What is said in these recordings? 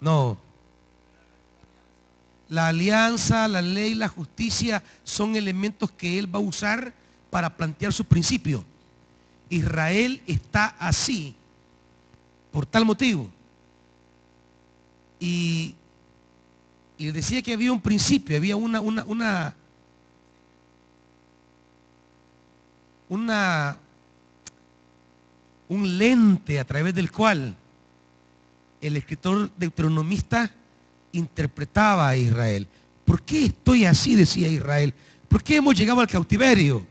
No. La alianza, la ley, la justicia son elementos que Él va a usar para plantear sus principios. Israel está así por tal motivo. Y decía que había un principio, había un lente a través del cual el escritor deuteronomista interpretaba a Israel. ¿Por qué estoy así?, decía Israel. ¿Por qué hemos llegado al cautiverio?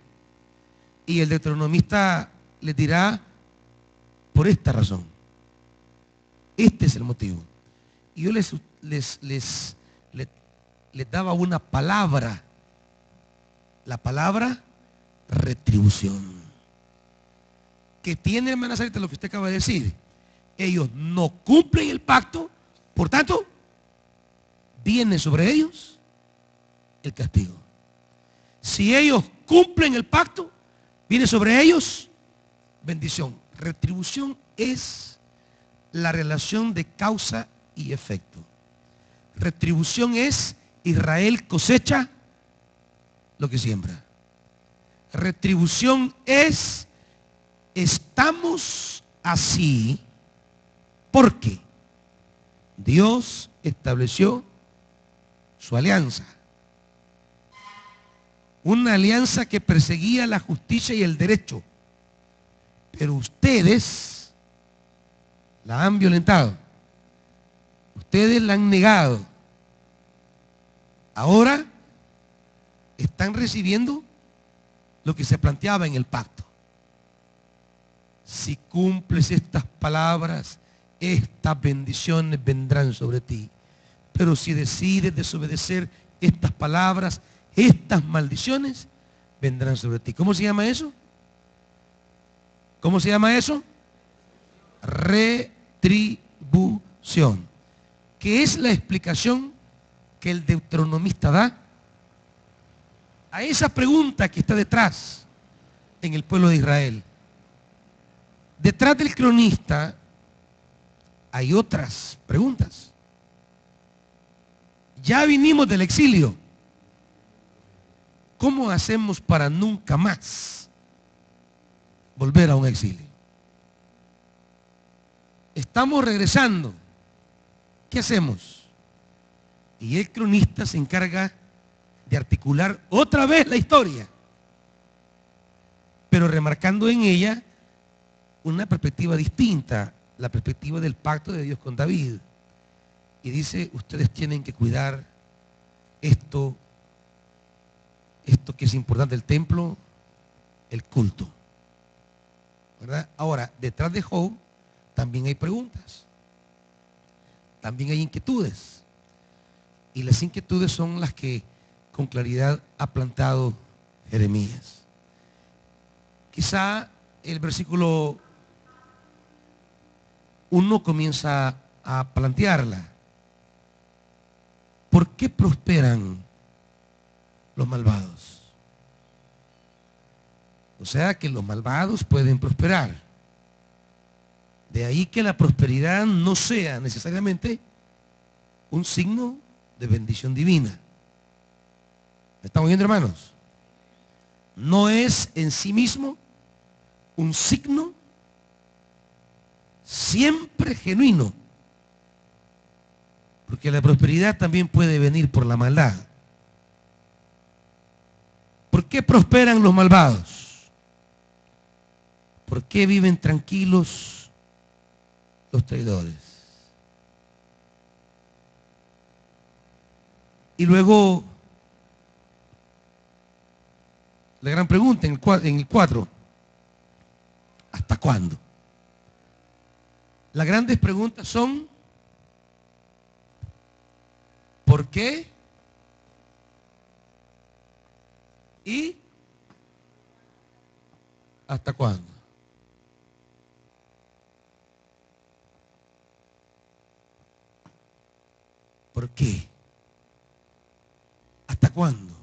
Y el deuteronomista les dirá, por esta razón. Este es el motivo. Y yo les daba una palabra, la palabra retribución, que tiene, hermana Sarita, lo que usted acaba de decir. Ellos no cumplen el pacto, por tanto, viene sobre ellos el castigo. Si ellos cumplen el pacto, viene sobre ellos bendición. Retribución es la relación de causa y efecto. Retribución es Israel cosecha lo que siembra. Retribución es estamos así porque Dios estableció su alianza. Una alianza que perseguía la justicia y el derecho. Pero ustedes la han violentado. Ustedes la han negado. Ahora están recibiendo lo que se planteaba en el pacto. Si cumples estas palabras, estas bendiciones vendrán sobre ti. Pero si decides desobedecer estas palabras, estas maldiciones vendrán sobre ti. ¿Cómo se llama eso? ¿Cómo se llama eso? Retribución. ¿Qué es la explicación que el deuteronomista da a esa pregunta que está detrás en el pueblo de Israel? Detrás del cronista hay otras preguntas. Ya vinimos del exilio. ¿Cómo hacemos para nunca más volver a un exilio? Estamos regresando. ¿Qué hacemos? Y el cronista se encarga de articular otra vez la historia, pero remarcando en ella una perspectiva distinta, la perspectiva del pacto de Dios con David. Y dice, ustedes tienen que cuidar esto que es importante del templo, el culto, ¿verdad? Ahora, detrás de Job también hay preguntas, también hay inquietudes, y las inquietudes son las que con claridad ha plantado Jeremías. Quizá el versículo 1 comienza a plantearla. ¿Por qué prosperan los malvados? O sea que los malvados pueden prosperar. De ahí que la prosperidad no sea necesariamente un signo de bendición divina. ¿Me estamos viendo, hermanos? No es en sí mismo un signo siempre genuino, porque la prosperidad también puede venir por la maldad. ¿Por qué prosperan los malvados? ¿Por qué viven tranquilos los traidores? Y luego la gran pregunta en el 4, ¿hasta cuándo? Las grandes preguntas son, ¿por qué? ¿Y hasta cuándo? ¿Por qué? ¿Hasta cuándo?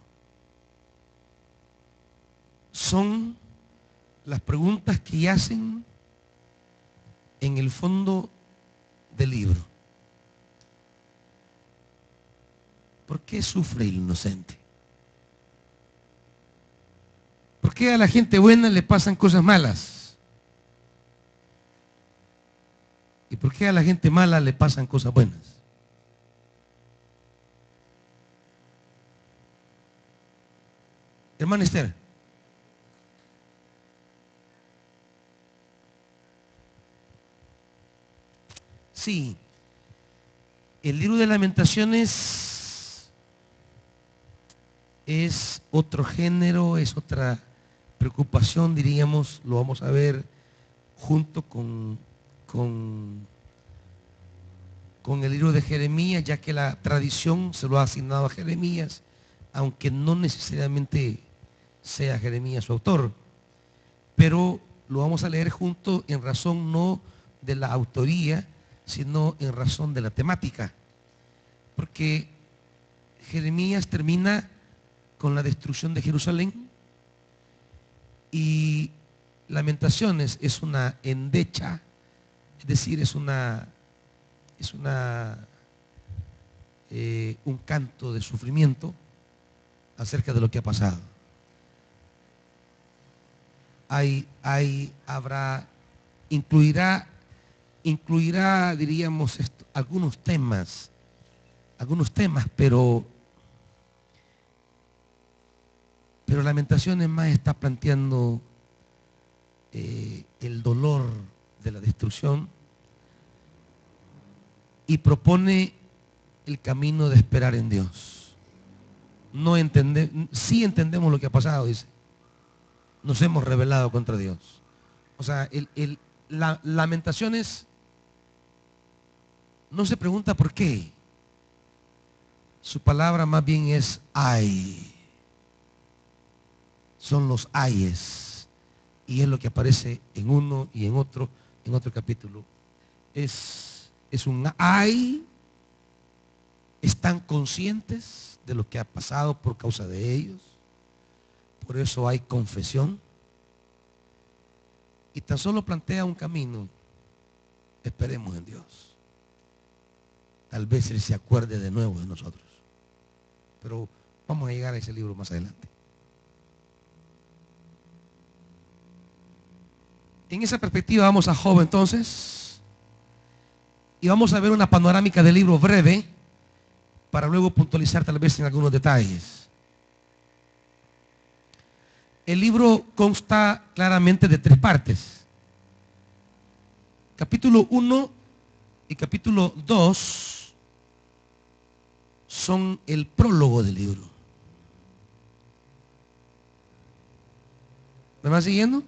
Son las preguntas que yacen en el fondo del libro. ¿Por qué sufre el inocente? ¿Por qué a la gente buena le pasan cosas malas? ¿Y por qué a la gente mala le pasan cosas buenas? Hermana Esther. Sí, el libro de Lamentaciones es otro género, es otra preocupación, diríamos, lo vamos a ver junto con el libro de Jeremías, ya que la tradición se lo ha asignado a Jeremías, aunque no necesariamente sea Jeremías su autor, pero lo vamos a leer junto en razón no de la autoría, sino en razón de la temática, porque Jeremías termina con la destrucción de Jerusalén y Lamentaciones es una endecha, es decir, es un canto de sufrimiento acerca de lo que ha pasado. Incluirá, diríamos, algunos temas, pero Lamentaciones más está planteando el dolor de la destrucción y propone el camino de esperar en Dios. Sí entendemos lo que ha pasado, dice. Nos hemos rebelado contra Dios. O sea, Lamentaciones no se pregunta por qué. Su palabra más bien es ay. Son los ayes. Y es lo que aparece en uno y en otro capítulo. Es un ay. Están conscientes de lo que ha pasado por causa de ellos. Por eso hay confesión. Y tan solo plantea un camino. Esperemos en Dios. Tal vez Él se acuerde de nuevo de nosotros. Pero vamos a llegar a ese libro más adelante. En esa perspectiva vamos a Job entonces. Y vamos a ver una panorámica del libro breve para luego puntualizar tal vez en algunos detalles. El libro consta claramente de 3 partes. Capítulo 1 y capítulo 2 son el prólogo del libro. ¿Me van siguiendo?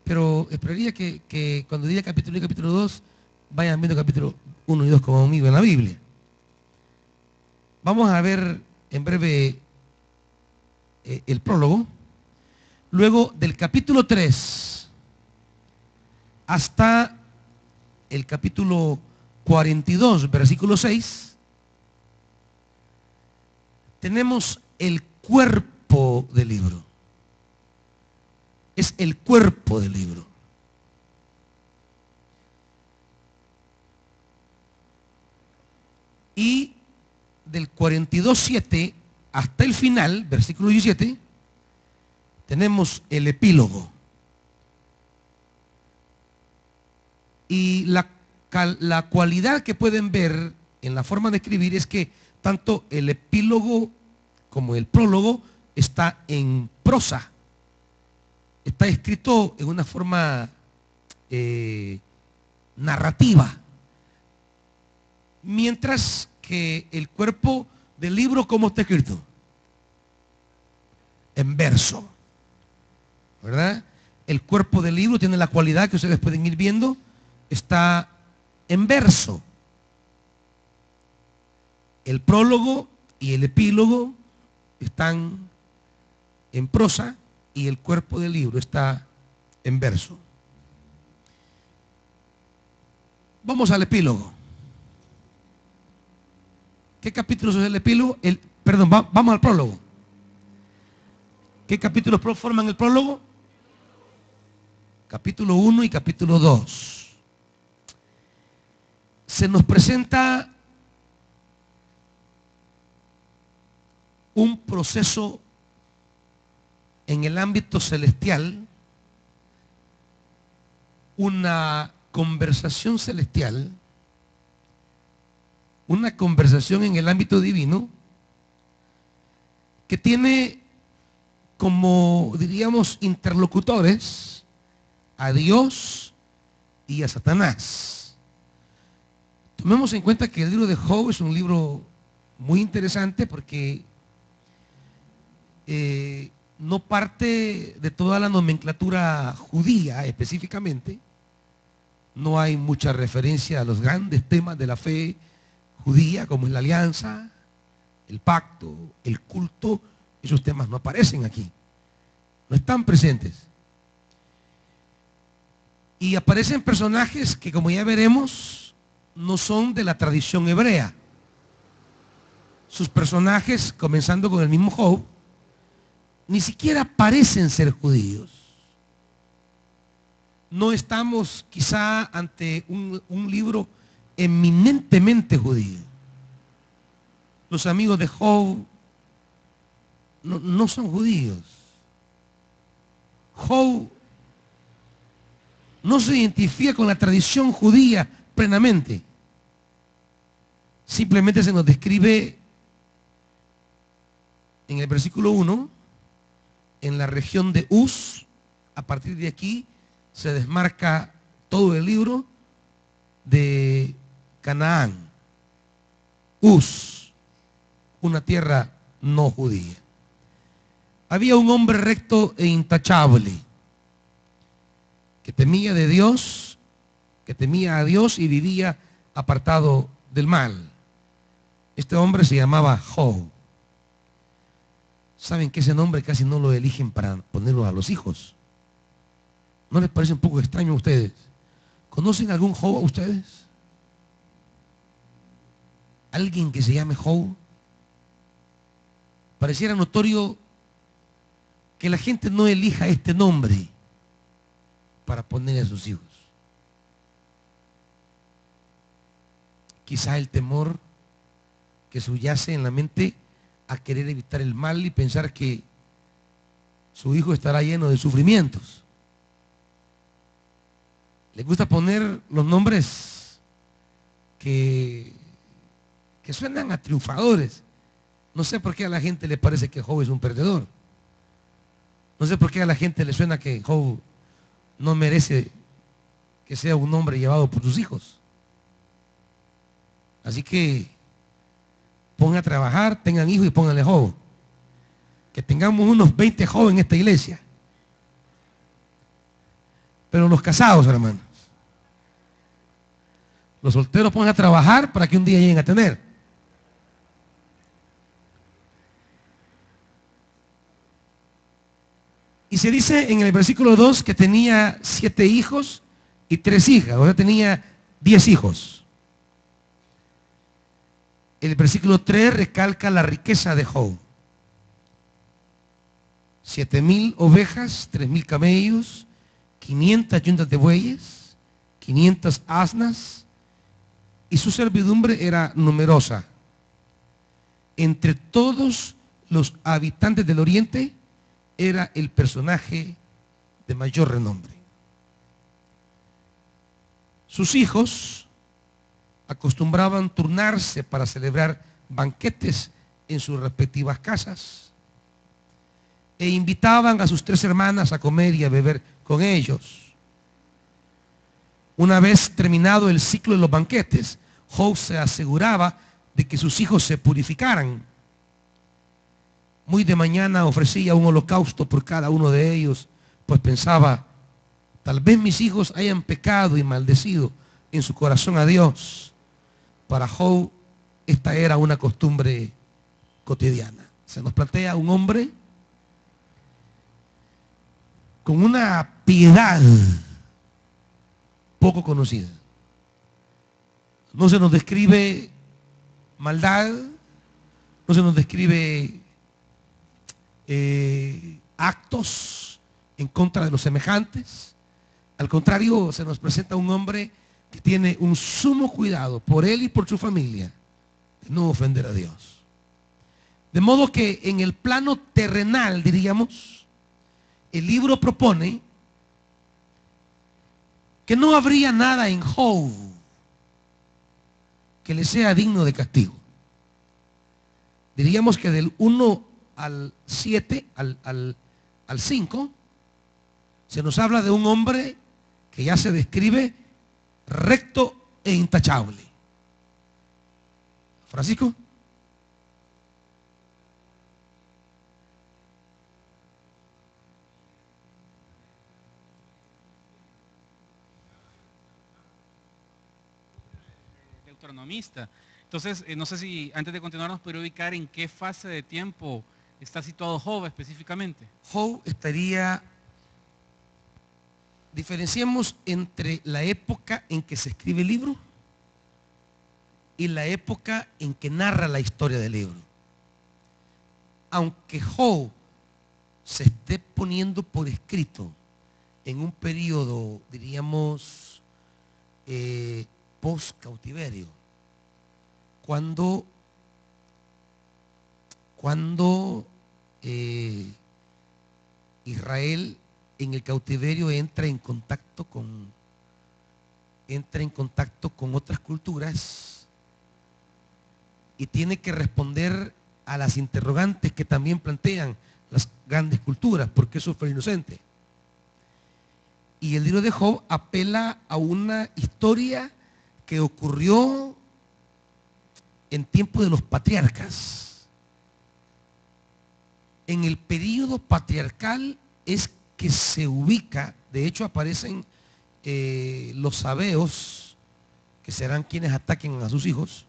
Pero esperaría que cuando diga capítulo 1 y capítulo 2 vayan viendo capítulo 1 y 2 conmigo en la Biblia. Vamos a ver en breve el prólogo. Luego del capítulo 3 hasta el capítulo 42, versículo 6, tenemos el cuerpo del libro. Es el cuerpo del libro. Y del 42:7 hasta el final, versículo 17, tenemos el epílogo. Y la cualidad que pueden ver en la forma de escribir es que tanto el epílogo como el prólogo está en prosa. Está escrito en una forma narrativa. Mientras que el cuerpo del libro, ¿cómo está escrito? En verso. ¿Verdad? El cuerpo del libro tiene la cualidad que ustedes pueden ir viendo. Está en verso. El prólogo y el epílogo están en prosa y el cuerpo del libro está en verso. Vamos al epílogo. ¿Qué capítulos es el epílogo? Vamos al prólogo. ¿Qué capítulos forman el prólogo? Capítulo 1 y capítulo 2. Se nos presenta un proceso en el ámbito celestial, una conversación celestial, una conversación en el ámbito divino que tiene como, diríamos, interlocutores a Dios y a Satanás. Tomemos en cuenta que el libro de Job es un libro muy interesante porque no parte de toda la nomenclatura judía específicamente. No hay mucha referencia a los grandes temas de la fe judía, como es la alianza, el pacto, el culto. Esos temas no aparecen aquí, no están presentes. Y aparecen personajes que, como ya veremos, no son de la tradición hebrea. Sus personajes, comenzando con el mismo Job, ni siquiera parecen ser judíos. No estamos quizá ante un libro eminentemente judío. Los amigos de Job no son judíos. Job no se identifica con la tradición judía plenamente. Simplemente se nos describe en el versículo 1, en la región de Uz. A partir de aquí se desmarca todo el libro de Canaán. Uz, una tierra no judía. Había un hombre recto e intachable, que temía de Dios, que temía a Dios y vivía apartado del mal. Este hombre se llamaba Job. ¿Saben que ese nombre casi no lo eligen para ponerlo a los hijos? ¿No les parece un poco extraño a ustedes? ¿Conocen algún Job a ustedes? ¿Alguien que se llame Job? Pareciera notorio que la gente no elija este nombre para ponerle a sus hijos. Quizá el temor que subyace en la mente a querer evitar el mal y pensar que su hijo estará lleno de sufrimientos. Les gusta poner los nombres que suenan a triunfadores. No sé por qué a la gente le parece que Job es un perdedor. No sé por qué a la gente le suena que Job no merece que sea un hombre llevado por sus hijos. Así que pongan a trabajar, tengan hijos y pónganle Job. Que tengamos unos 20 Job en esta iglesia. Pero los casados, hermanos, los solteros pongan a trabajar para que un día lleguen a tener. Y se dice en el versículo 2 que tenía 7 hijos y 3 hijas, o sea, tenía 10 hijos. El versículo 3 recalca la riqueza de Job. 7,000 ovejas, 3,000 camellos, 500 yuntas de bueyes, 500 asnas, y su servidumbre era numerosa. Entre todos los habitantes del oriente, era el personaje de mayor renombre. Sus hijos acostumbraban turnarse para celebrar banquetes en sus respectivas casas e invitaban a sus 3 hermanas a comer y a beber con ellos. Una vez terminado el ciclo de los banquetes, Job se aseguraba de que sus hijos se purificaran. Muy de mañana ofrecía un holocausto por cada uno de ellos, pues pensaba, tal vez mis hijos hayan pecado y maldecido en su corazón a Dios. Para Job, esta era una costumbre cotidiana. Se nos plantea un hombre con una piedad poco conocida. No se nos describe maldad, no se nos describe actos en contra de los semejantes. Al contrario, se nos presenta un hombre que tiene un sumo cuidado por él y por su familia de no ofender a Dios. De modo que en el plano terrenal, diríamos, el libro propone que no habría nada en Job que le sea digno de castigo. Diríamos que del 1 al 7, al 5, se nos habla de un hombre que ya se describe recto e intachable. Francisco. Deuteronomista. Entonces, no sé si antes de continuar nos podría ubicar en qué fase de tiempo está situado Job específicamente. Job estaría, diferenciamos entre la época en que se escribe el libro y la época en que narra la historia del libro. Aunque Job se esté poniendo por escrito en un periodo, diríamos, post-cautiverio, cuando Israel en el cautiverio entra en contacto con otras culturas y tiene que responder a las interrogantes que también plantean las grandes culturas, porque eso fue inocente. Y el libro de Job apela a una historia que ocurrió en tiempo de los patriarcas. En el período patriarcal es que se ubica, de hecho aparecen los sabeos, que serán quienes ataquen a sus hijos,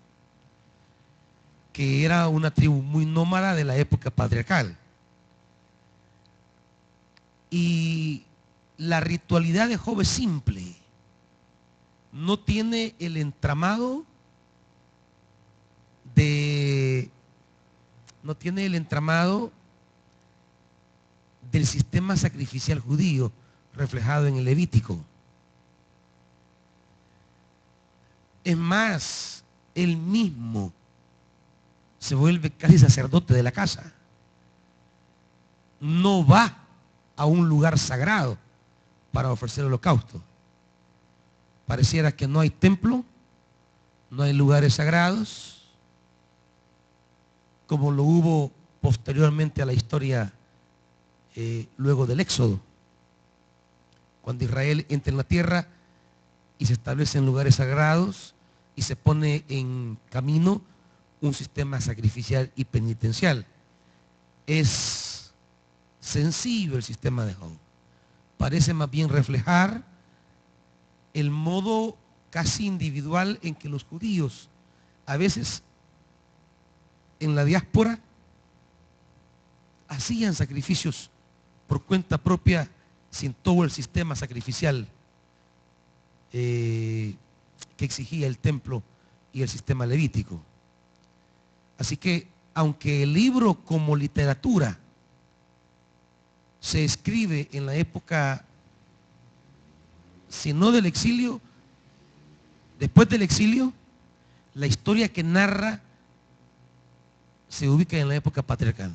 que era una tribu muy nómada de la época patriarcal. Y la ritualidad de Job es simple, no tiene el entramado del sistema sacrificial judío reflejado en el Levítico. Es más, él mismo se vuelve casi sacerdote de la casa. No va a un lugar sagrado para ofrecer holocausto. Pareciera que no hay templo, no hay lugares sagrados, como lo hubo posteriormente a la historia luego del Éxodo, cuando Israel entra en la tierra y se establece en lugares sagrados y se pone en camino un sistema sacrificial y penitencial. Es sencillo el sistema de Job. Parece más bien reflejar el modo casi individual en que los judíos, a veces en la diáspora, hacían sacrificios por cuenta propia sin todo el sistema sacrificial que exigía el templo y el sistema levítico. Así que, aunque el libro como literatura se escribe en la época, si no del exilio, después del exilio, la historia que narra se ubica en la época patriarcal.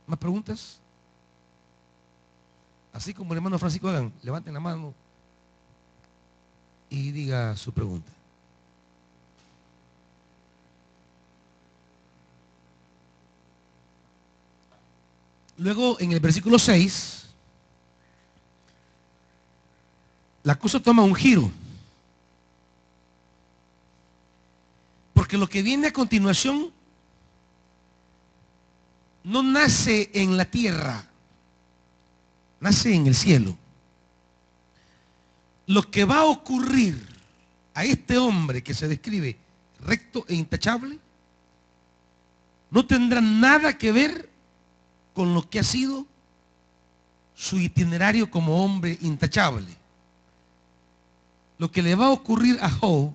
¿Más preguntas? Así como el hermano Francisco hagan, levanten la mano y diga su pregunta. Luego, en el versículo 6, la cosa toma un giro. Porque lo que viene a continuación no nace en la tierra, nace en el cielo. Lo que va a ocurrir a este hombre que se describe recto e intachable no tendrá nada que ver con lo que ha sido su itinerario como hombre intachable. Lo que le va a ocurrir a Job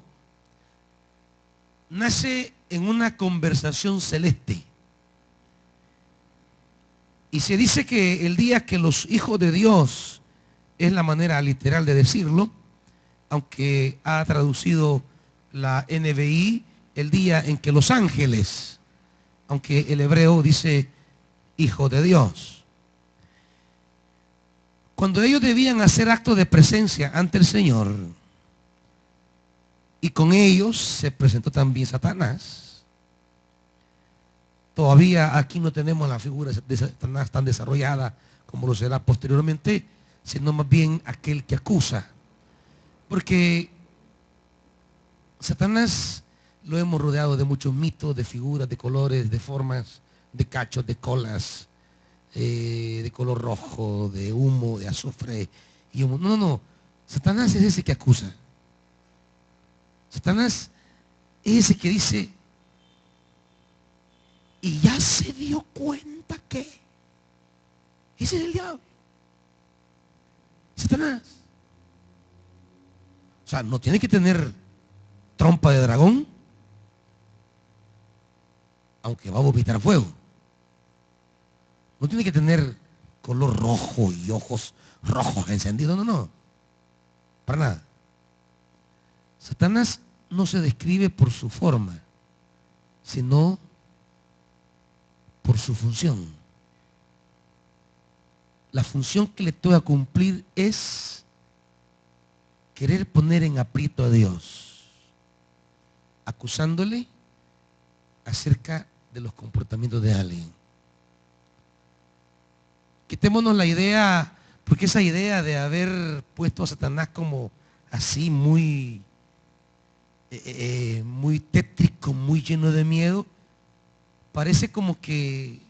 nace en una conversación celeste. Y se dice que el día que los hijos de Dios, es la manera literal de decirlo, aunque ha traducido la NBI, el día en que los ángeles aunque el hebreo dice hijo de Dios. Cuando ellos debían hacer acto de presencia ante el Señor, y con ellos se presentó también Satanás. Todavía aquí no tenemos la figura de Satanás tan desarrollada como lo será posteriormente, sino más bien aquel que acusa. Porque Satanás lo hemos rodeado de muchos mitos, de figuras, de colores, de formas, de cachos, de colas, de color rojo, de humo, de azufre. Y humo. No, no, no. Satanás es ese que acusa. Satanás es ese que dice, y ya se dio cuenta que ese es el diablo. Satanás. O sea, no tiene que tener trompa de dragón, aunque va a vomitar fuego. No tiene que tener color rojo y ojos rojos encendidos, no, no. Para nada. Satanás no se describe por su forma, sino por su función. La función que le toca cumplir es querer poner en aprieto a Dios, acusándole acerca de los comportamientos de alguien. Quitémonos la idea, porque esa idea de haber puesto a Satanás como así muy tétrico, muy lleno de miedo, parece como que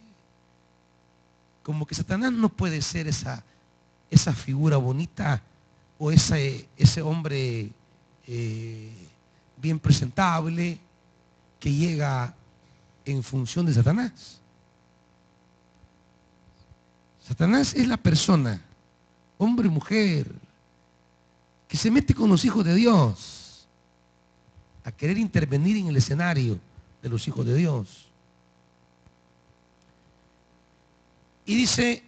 Satanás no puede ser esa figura bonita o ese hombre bien presentable que llega en función de Satanás. Satanás es la persona, hombre y mujer, que se mete con los hijos de Dios a querer intervenir en el escenario de los hijos de Dios. Y dice,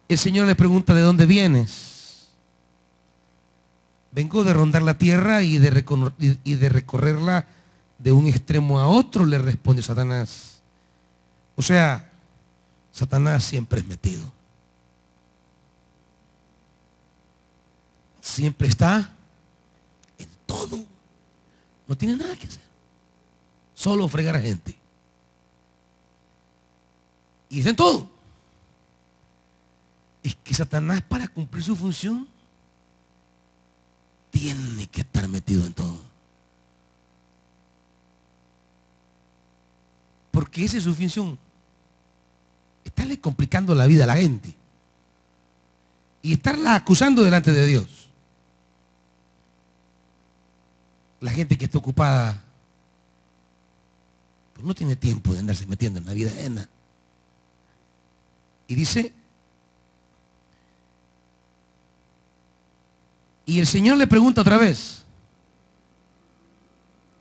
el Señor le pregunta, ¿de dónde vienes? Vengo de rondar la tierra y de recorrerla de un extremo a otro, le responde Satanás. O sea, Satanás siempre es metido. Siempre está en todo. No tiene nada que hacer. Solo fregar a gente. Y es en todo. Es que Satanás, para cumplir su función, tiene que estar metido en todo. Porque esa es su función. Estarle complicando la vida a la gente. Y estarla acusando delante de Dios. La gente que está ocupada, pues no tiene tiempo de andarse metiendo en la vida ajena. Y dice, y el Señor le pregunta otra vez,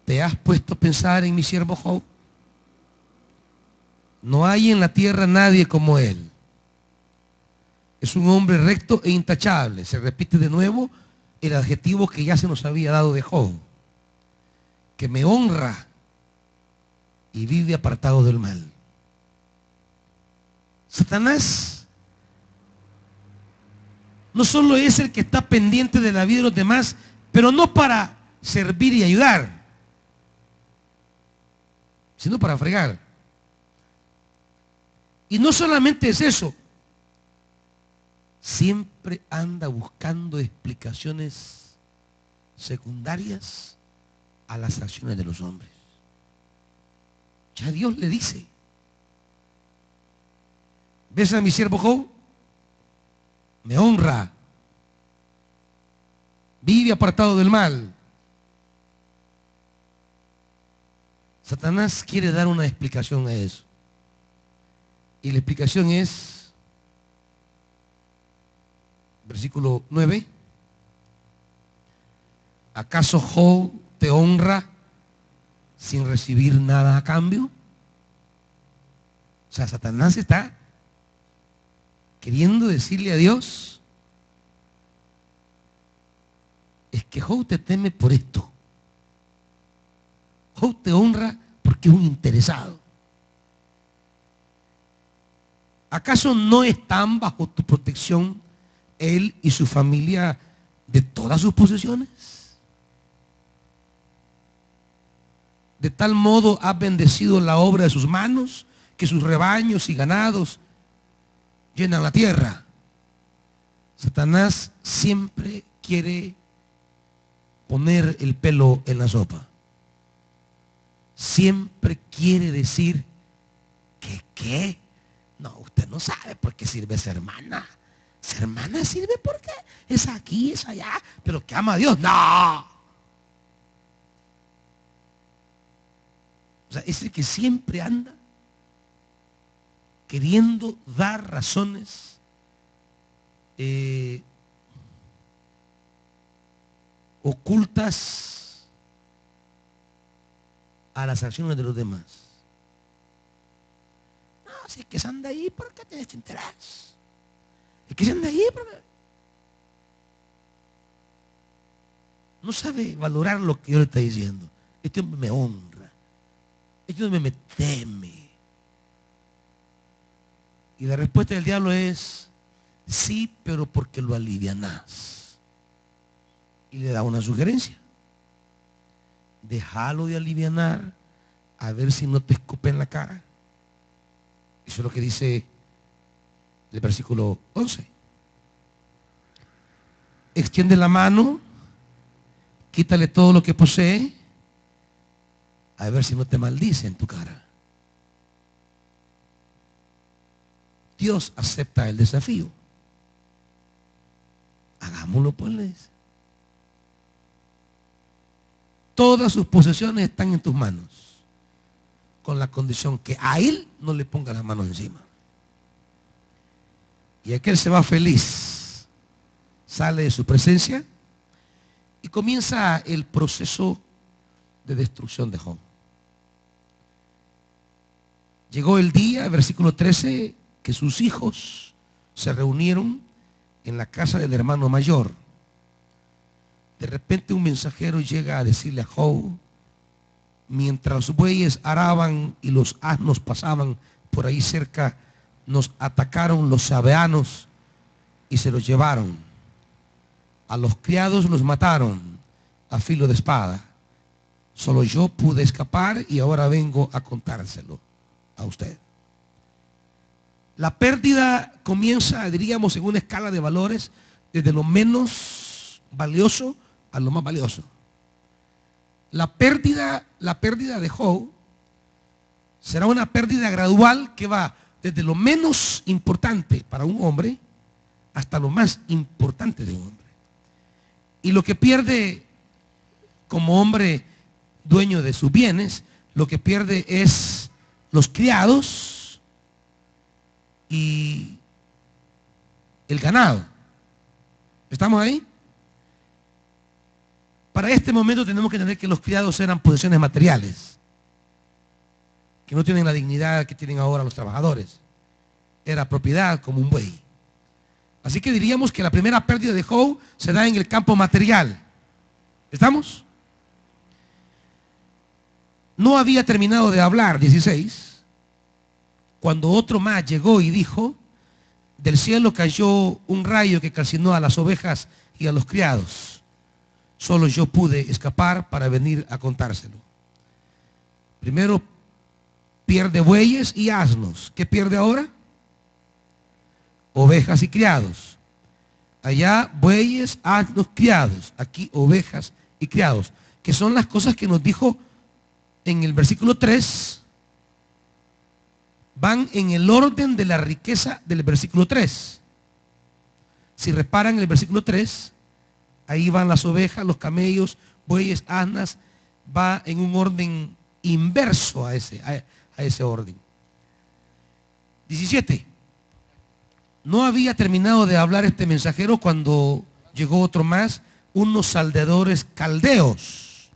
¿te has puesto a pensar en mi siervo Job? No hay en la tierra nadie como él. Es un hombre recto e intachable. Se repite de nuevo el adjetivo que ya se nos había dado de Job, que me honra y vive apartado del mal. Satanás no solo es el que está pendiente de la vida de los demás, pero no para servir y ayudar, sino para fregar. Y no solamente es eso, siempre anda buscando explicaciones secundarias a las acciones de los hombres. Ya Dios le dice, ¿ves a mi siervo Job? Me honra, vive apartado del mal. Satanás quiere dar una explicación a eso. Y la explicación es, versículo 9, ¿acaso Job te honra sin recibir nada a cambio? O sea, Satanás está queriendo decirle a Dios, es que Job te teme por esto. Job te honra porque es un interesado. ¿Acaso no están bajo tu protección él y su familia de todas sus posesiones? De tal modo has bendecido la obra de sus manos, que sus rebaños y ganados llenan la tierra. Satanás siempre quiere poner el pelo en la sopa. Siempre quiere decir que ¿qué? No, usted no sabe por qué sirve esa hermana. Esa hermana sirve porque es aquí, es allá, pero que ama a Dios. No. O sea, es el que siempre anda queriendo dar razones ocultas a las acciones de los demás. No, si es que se anda ahí porque tienes este interés. Es que se anda ahí porque no sabe valorar lo que yo le estoy diciendo. Este hombre me honra. Este hombre me teme. Y la respuesta del diablo es sí, pero porque lo alivianás. Y le da una sugerencia. Déjalo de alivianar a ver si no te escupe en la cara. Eso es lo que dice el versículo 11. Extiende la mano, quítale todo lo que posee, a ver si no te maldice en tu cara. Dios acepta el desafío. Hagámoslo, pues, le dice. Todas sus posesiones están en tus manos, con la condición que a él no le ponga las manos encima. Y aquel se va feliz, sale de su presencia y comienza el proceso de destrucción de Job. Llegó el día, versículo 13, que sus hijos se reunieron en la casa del hermano mayor. De repente un mensajero llega a decirle a Job, mientras los bueyes araban y los asnos pasaban por ahí cerca, nos atacaron los sabeanos y se los llevaron. A los criados los mataron a filo de espada. Solo yo pude escapar y ahora vengo a contárselo a usted. La pérdida comienza, diríamos, en una escala de valores, desde lo menos valioso a lo más valioso. La pérdida de Job será una pérdida gradual que va desde lo menos importante para un hombre hasta lo más importante de un hombre. Y lo que pierde como hombre dueño de sus bienes, lo que pierde es los criados y el ganado. ¿Estamos ahí? Para este momento tenemos que entender que los criados eran posesiones materiales, que no tienen la dignidad que tienen ahora los trabajadores. Era propiedad como un buey. Así que diríamos que la primera pérdida de Job se da en el campo material. ¿Estamos? No había terminado de hablar, 16, cuando otro más llegó y dijo, del cielo cayó un rayo que calcinó a las ovejas y a los criados. Solo yo pude escapar para venir a contárselo. Primero pierde bueyes y asnos. ¿Qué pierde ahora? Ovejas y criados. Allá bueyes, asnos, criados. Aquí ovejas y criados. Que son las cosas que nos dijo en el versículo 3. Van en el orden de la riqueza del versículo 3. Si reparan el versículo 3, ahí van las ovejas, los camellos, bueyes, asnas, va en un orden inverso a ese orden. 17. No había terminado de hablar este mensajero cuando llegó otro más, unos salteadores caldeos.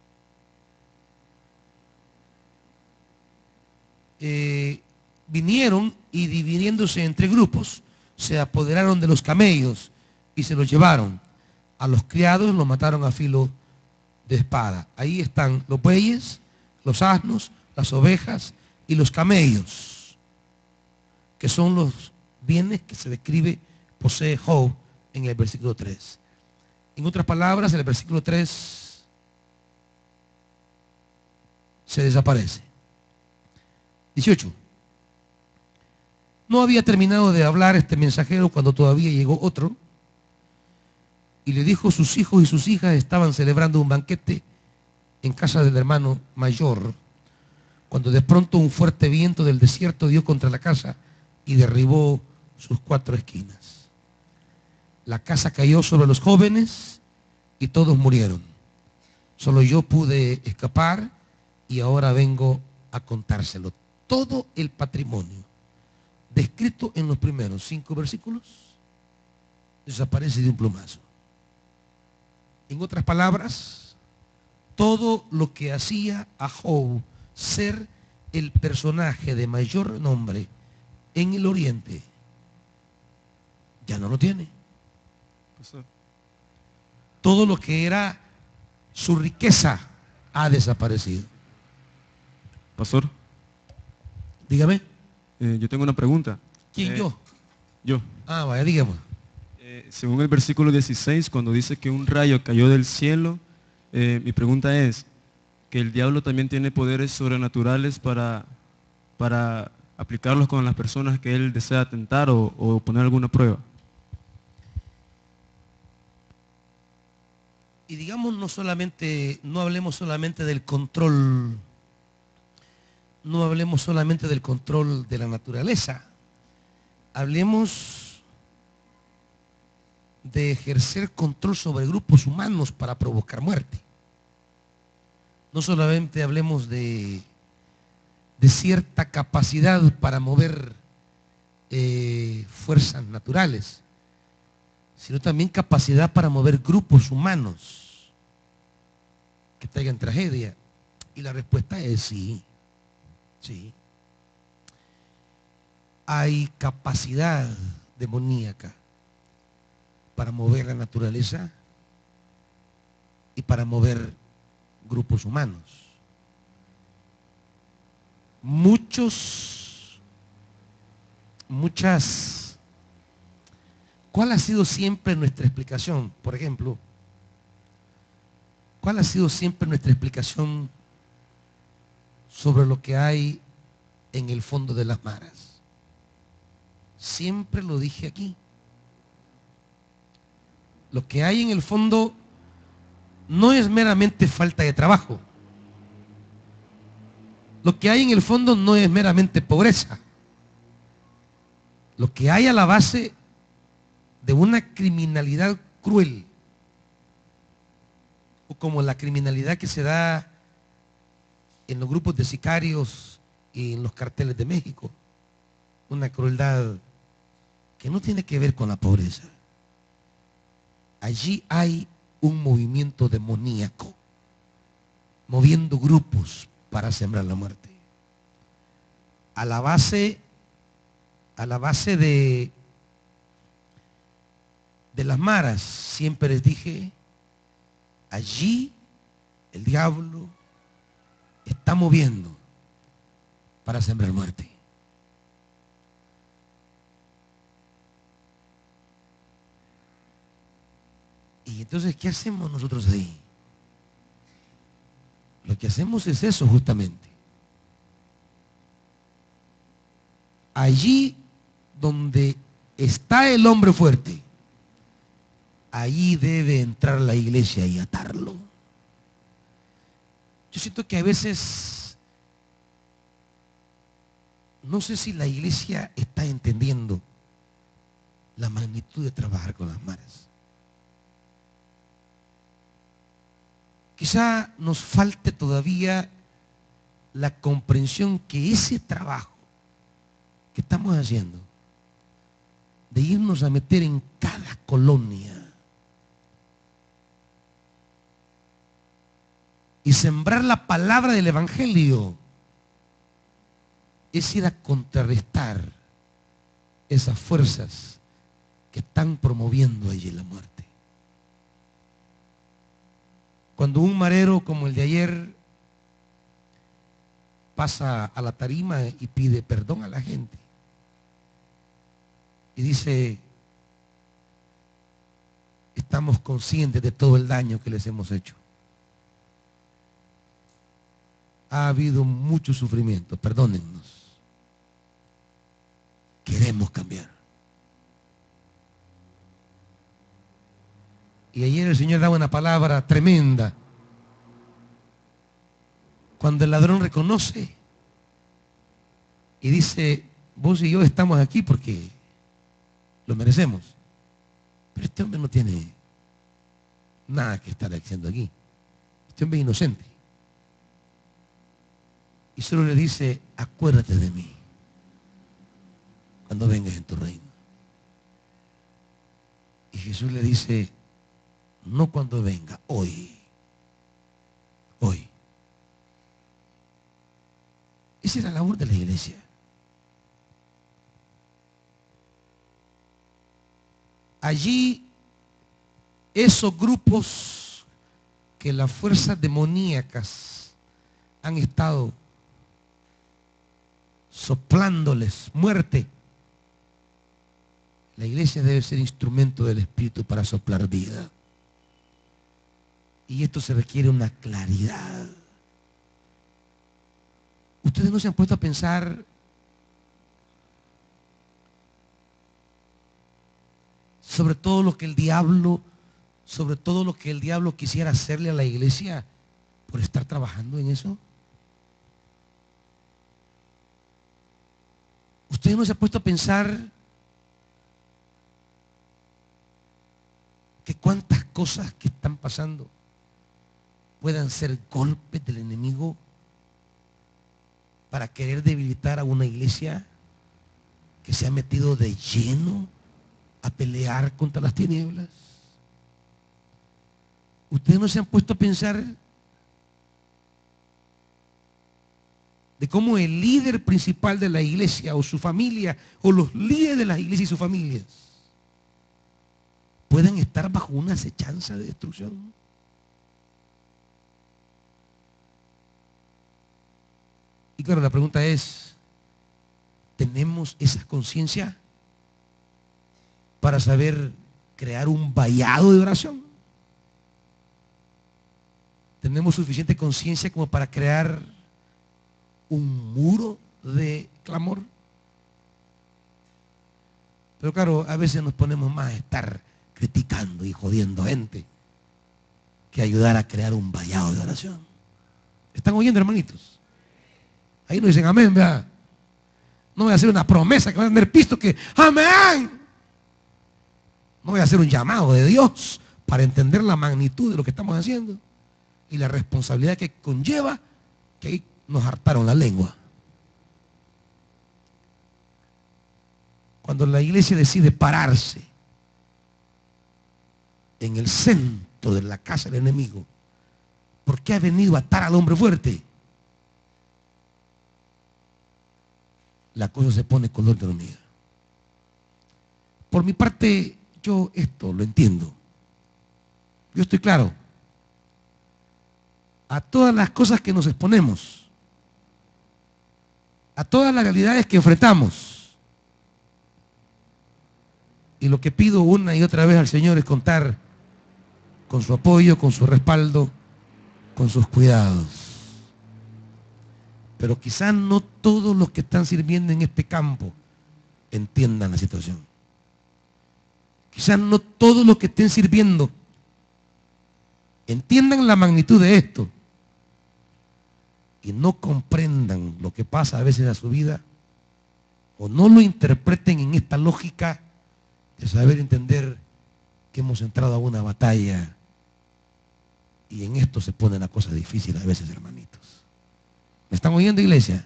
Vinieron y dividiéndose entre grupos, se apoderaron de los camellos y se los llevaron. A los criados los mataron a filo de espada. Ahí están los bueyes, los asnos, las ovejas y los camellos, que son los bienes que se describe posee Job en el versículo 3. En otras palabras, en el versículo 3 se desaparece. 18. No había terminado de hablar este mensajero cuando todavía llegó otro y le dijo: sus hijos y sus hijas estaban celebrando un banquete en casa del hermano mayor, cuando de pronto un fuerte viento del desierto dio contra la casa y derribó sus 4 esquinas. La casa cayó sobre los jóvenes y todos murieron. Solo yo pude escapar y ahora vengo a contárselo. Todo el patrimonio descrito en los primeros 5 versículos desaparece de un plumazo. En otras palabras, todo lo que hacía a Job ser el personaje de mayor nombre en el Oriente, ya no lo tiene. Todo lo que era su riqueza ha desaparecido. Pastor, Dígame. yo tengo una pregunta. ¿Quién, yo? Yo. Ah, vaya, dígame. Según el versículo 16, cuando dice que un rayo cayó del cielo, mi pregunta es, ¿que el diablo también tiene poderes sobrenaturales para aplicarlos con las personas que él desea tentar o poner alguna prueba? Y digamos, no hablemos solamente del control, no hablemos solamente del control de la naturaleza, hablemos de ejercer control sobre grupos humanos para provocar muerte. No solamente hablemos de cierta capacidad para mover fuerzas naturales, sino también capacidad para mover grupos humanos que traigan tragedia. Y la respuesta es sí, sí. Hay capacidad demoníaca para mover la naturaleza y para mover grupos humanos. ¿Cuál ha sido siempre nuestra explicación? Por ejemplo, ¿cuál ha sido siempre nuestra explicación sobre lo que hay en el fondo de las maras? Siempre lo dije aquí. Lo que hay en el fondo no es meramente falta de trabajo. Lo que hay en el fondo no es meramente pobreza. Lo que hay a la base de una criminalidad cruel, o como la criminalidad que se da en los grupos de sicarios y en los carteles de México, una crueldad que no tiene que ver con la pobreza. Allí hay un movimiento demoníaco, moviendo grupos para sembrar la muerte. A la base de las maras, siempre les dije, allí el diablo está moviendo para sembrar muerte. Y entonces, ¿qué hacemos nosotros ahí? Lo que hacemos es eso justamente. Allí donde está el hombre fuerte, allí debe entrar la iglesia y atarlo. Yo siento que a veces, no sé si la iglesia está entendiendo la magnitud de trabajar con las maras. Quizá nos falte todavía la comprensión que ese trabajo que estamos haciendo, de irnos a meter en cada colonia y sembrar la palabra del Evangelio, es ir a contrarrestar esas fuerzas que están promoviendo allí la muerte. Cuando un marero como el de ayer pasa a la tarima y pide perdón a la gente. Y dice, estamos conscientes de todo el daño que les hemos hecho. Ha habido mucho sufrimiento, perdónennos. Queremos cambiar. Y ayer el Señor daba una palabra tremenda. Cuando el ladrón reconoce y dice, vos y yo estamos aquí porque lo merecemos. Pero este hombre no tiene nada que estar haciendo aquí. Este hombre es inocente. Y solo le dice, acuérdate de mí cuando vengas en tu reino. Y Jesús le dice, no cuando venga, hoy. Hoy. Esa es la labor de la iglesia. Allí, esos grupos que las fuerzas demoníacas han estado soplándoles muerte, la iglesia debe ser instrumento del Espíritu para soplar vida. Y esto se requiere una claridad. Ustedes no se han puesto a pensar sobre todo lo que el diablo quisiera hacerle a la iglesia por estar trabajando en eso. Ustedes no se han puesto a pensar que cuántas cosas que están pasando puedan ser golpes del enemigo para querer debilitar a una iglesia que se ha metido de lleno a pelear contra las tinieblas. Ustedes no se han puesto a pensar de cómo el líder principal de la iglesia o su familia o los líderes de las iglesias y sus familias pueden estar bajo una acechanza de destrucción. Y claro, la pregunta es, ¿tenemos esa conciencia para saber crear un vallado de oración? ¿Tenemos suficiente conciencia como para crear un muro de clamor? Pero claro, a veces nos ponemos más a estar criticando y jodiendo gente que ayudar a crear un vallado de oración. ¿Están oyendo, hermanitos? Ahí no dicen amén, ¿verdad? No voy a hacer una promesa que va a tener pisto que amén. No voy a hacer un llamado de Dios para entender la magnitud de lo que estamos haciendo y la responsabilidad que conlleva que ahí nos hartaron la lengua. Cuando la iglesia decide pararse en el centro de la casa del enemigo, porque ha venido a atar al hombre fuerte, la cosa se pone color de hormiga. Por mi parte, yo esto lo entiendo. Yo estoy claro. A todas las cosas que nos exponemos, a todas las realidades que enfrentamos, y lo que pido una y otra vez al Señor es contar con su apoyo, con su respaldo, con sus cuidados. Pero quizás no todos los que están sirviendo en este campo entiendan la situación. Quizás no todos los que estén sirviendo entiendan la magnitud de esto y no comprendan lo que pasa a veces a su vida o no lo interpreten en esta lógica de saber entender que hemos entrado a una batalla y en esto se pone la cosa difícil a veces, hermanitos. ¿Me están oyendo, iglesia?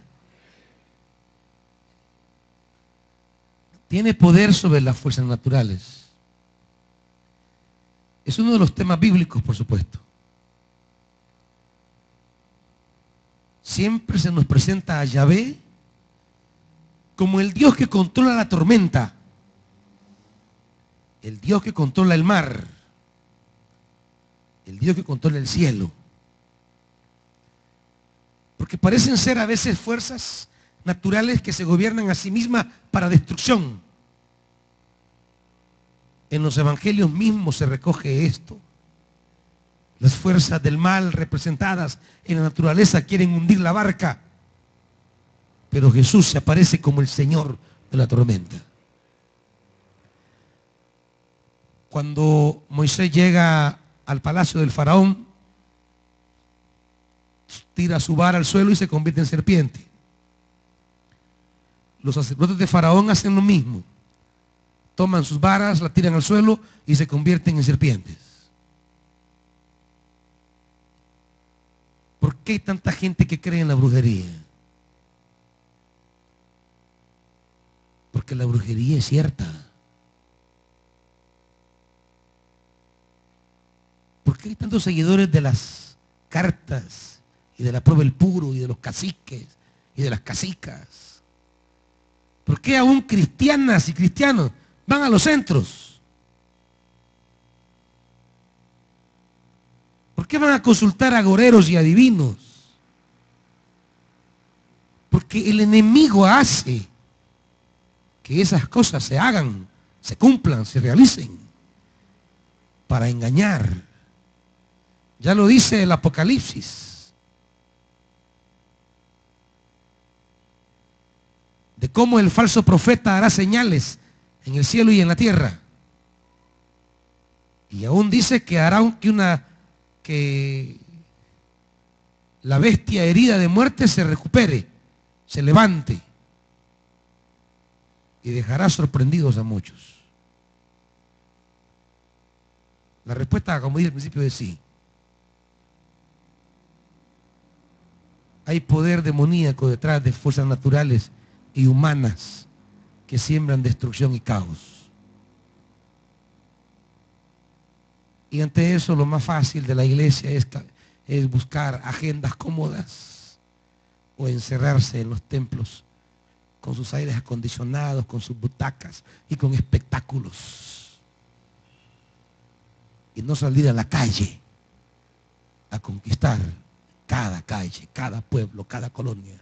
Tiene poder sobre las fuerzas naturales. Es uno de los temas bíblicos, por supuesto. Siempre se nos presenta a Yahvé como el Dios que controla la tormenta, el Dios que controla el mar, el Dios que controla el cielo. Porque parecen ser a veces fuerzas naturales que se gobiernan a sí mismas para destrucción. En los evangelios mismos se recoge esto. Las fuerzas del mal representadas en la naturaleza quieren hundir la barca, pero Jesús se aparece como el Señor de la tormenta. Cuando Moisés llega al palacio del faraón, tira su vara al suelo y se convierte en serpiente. Los sacerdotes de faraón hacen lo mismo. Toman sus varas, la tiran al suelo y se convierten en serpientes. ¿Por qué hay tanta gente que cree en la brujería? Porque la brujería es cierta. ¿Por qué hay tantos seguidores de las cartas y de la prueba del puro y de los caciques y de las cacicas? ¿Por qué aún cristianas y cristianos van a los centros? ¿Por qué van a consultar a agoreros y adivinos? Porque el enemigo hace que esas cosas se hagan, se cumplan, se realicen para engañar. Ya lo dice el Apocalipsis, de cómo el falso profeta hará señales en el cielo y en la tierra. Y aún dice que hará que la bestia herida de muerte se recupere, se levante y dejará sorprendidos a muchos. La respuesta, como dije al principio, es sí. Hay poder demoníaco detrás de fuerzas naturales y humanas que siembran destrucción y caos. Y ante eso lo más fácil de la iglesia es buscar agendas cómodas o encerrarse en los templos con sus aires acondicionados, con sus butacas y con espectáculos. Y no salir a la calle a conquistar cada calle, cada pueblo, cada colonia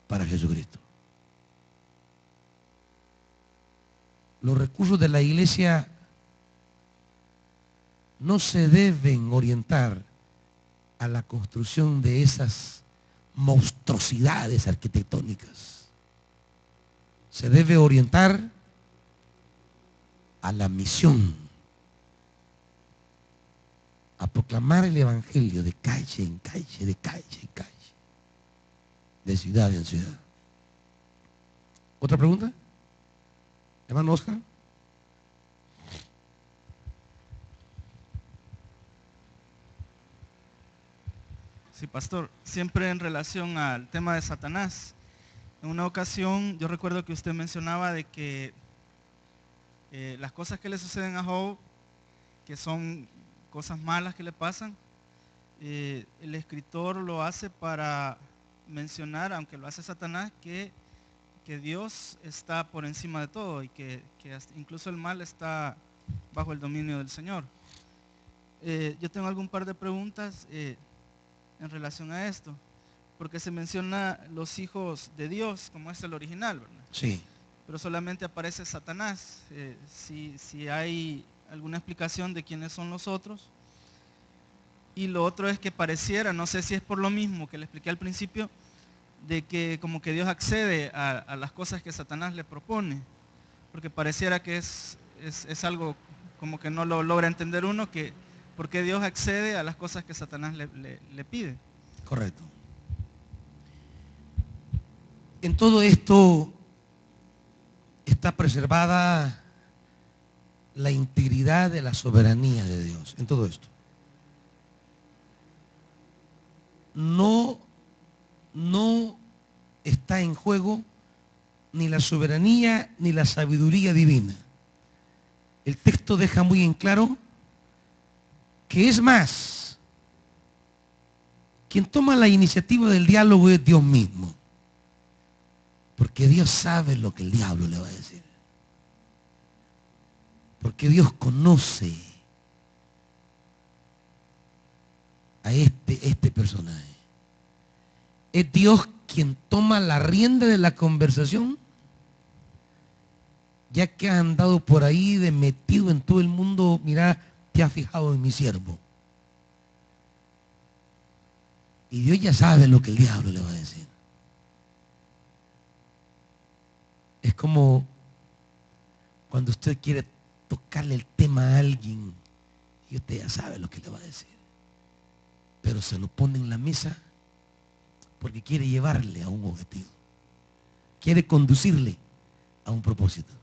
para Jesucristo. Los recursos de la iglesia no se deben orientar a la construcción de esas monstruosidades arquitectónicas. Se debe orientar a la misión, a proclamar el evangelio de calle en calle, de calle en calle, de ciudad en ciudad. ¿Otra pregunta? Hermano Oscar. Sí, pastor, siempre en relación al tema de Satanás. En una ocasión yo recuerdo que usted mencionaba de que las cosas que le suceden a Job, que son cosas malas que le pasan, el escritor lo hace para mencionar, aunque lo hace Satanás, que Dios está por encima de todo y que incluso el mal está bajo el dominio del Señor. Yo tengo algún par de preguntas en relación a esto, porque se menciona los hijos de Dios, como es el original, ¿verdad? Sí. Pero solamente aparece Satanás. Si hay alguna explicación de quiénes son los otros. Y lo otro es que pareciera, no sé si es por lo mismo que le expliqué al principio, de que como que Dios accede a las cosas que Satanás le propone, porque pareciera que es algo como que no lo logra entender uno, que por qué Dios accede a las cosas que Satanás le pide. Correcto. En todo esto está preservada la integridad de la soberanía de Dios, en todo esto. No está en juego ni la soberanía ni la sabiduría divina. El texto deja muy en claro que es más, quien toma la iniciativa del diálogo es Dios mismo. Porque Dios sabe lo que el diablo le va a decir. Porque Dios conoce a este personaje. ¿Es Dios quien toma la rienda de la conversación? Ya que has andado por ahí de metido en todo el mundo, mira, te has fijado en mi siervo. Y Dios ya sabe lo que el diablo le va a decir. Es como cuando usted quiere tocarle el tema a alguien y usted ya sabe lo que le va a decir. Pero se lo pone en la mesa porque quiere llevarle a un objetivo. Quiere conducirle a un propósito.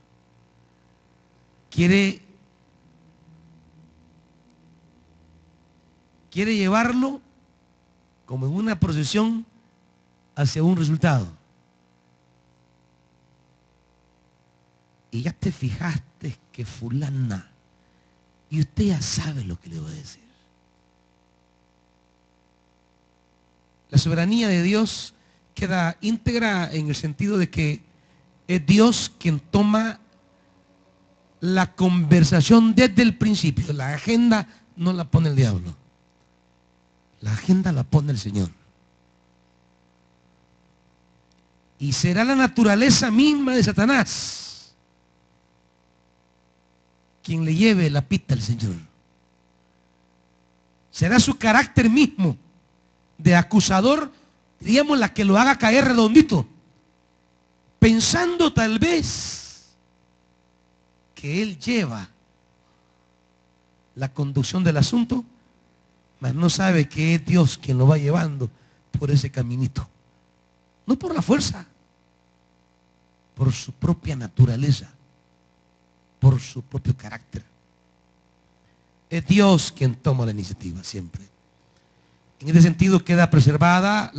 Quiere llevarlo como en una procesión hacia un resultado. Y ya te fijaste que fulana, y usted ya sabe lo que le va a decir. La soberanía de Dios queda íntegra en el sentido de que es Dios quien toma la conversación desde el principio. La agenda no la pone el diablo. La agenda la pone el Señor. Y será la naturaleza misma de Satanás quien le lleve la pista al Señor. Será su carácter mismo de acusador, diríamos, la que lo haga caer redondito, pensando tal vez que él lleva la conducción del asunto, mas no sabe que es Dios quien lo va llevando por ese caminito. No por la fuerza, por su propia naturaleza, por su propio carácter. Es Dios quien toma la iniciativa siempre. En ese sentido queda preservada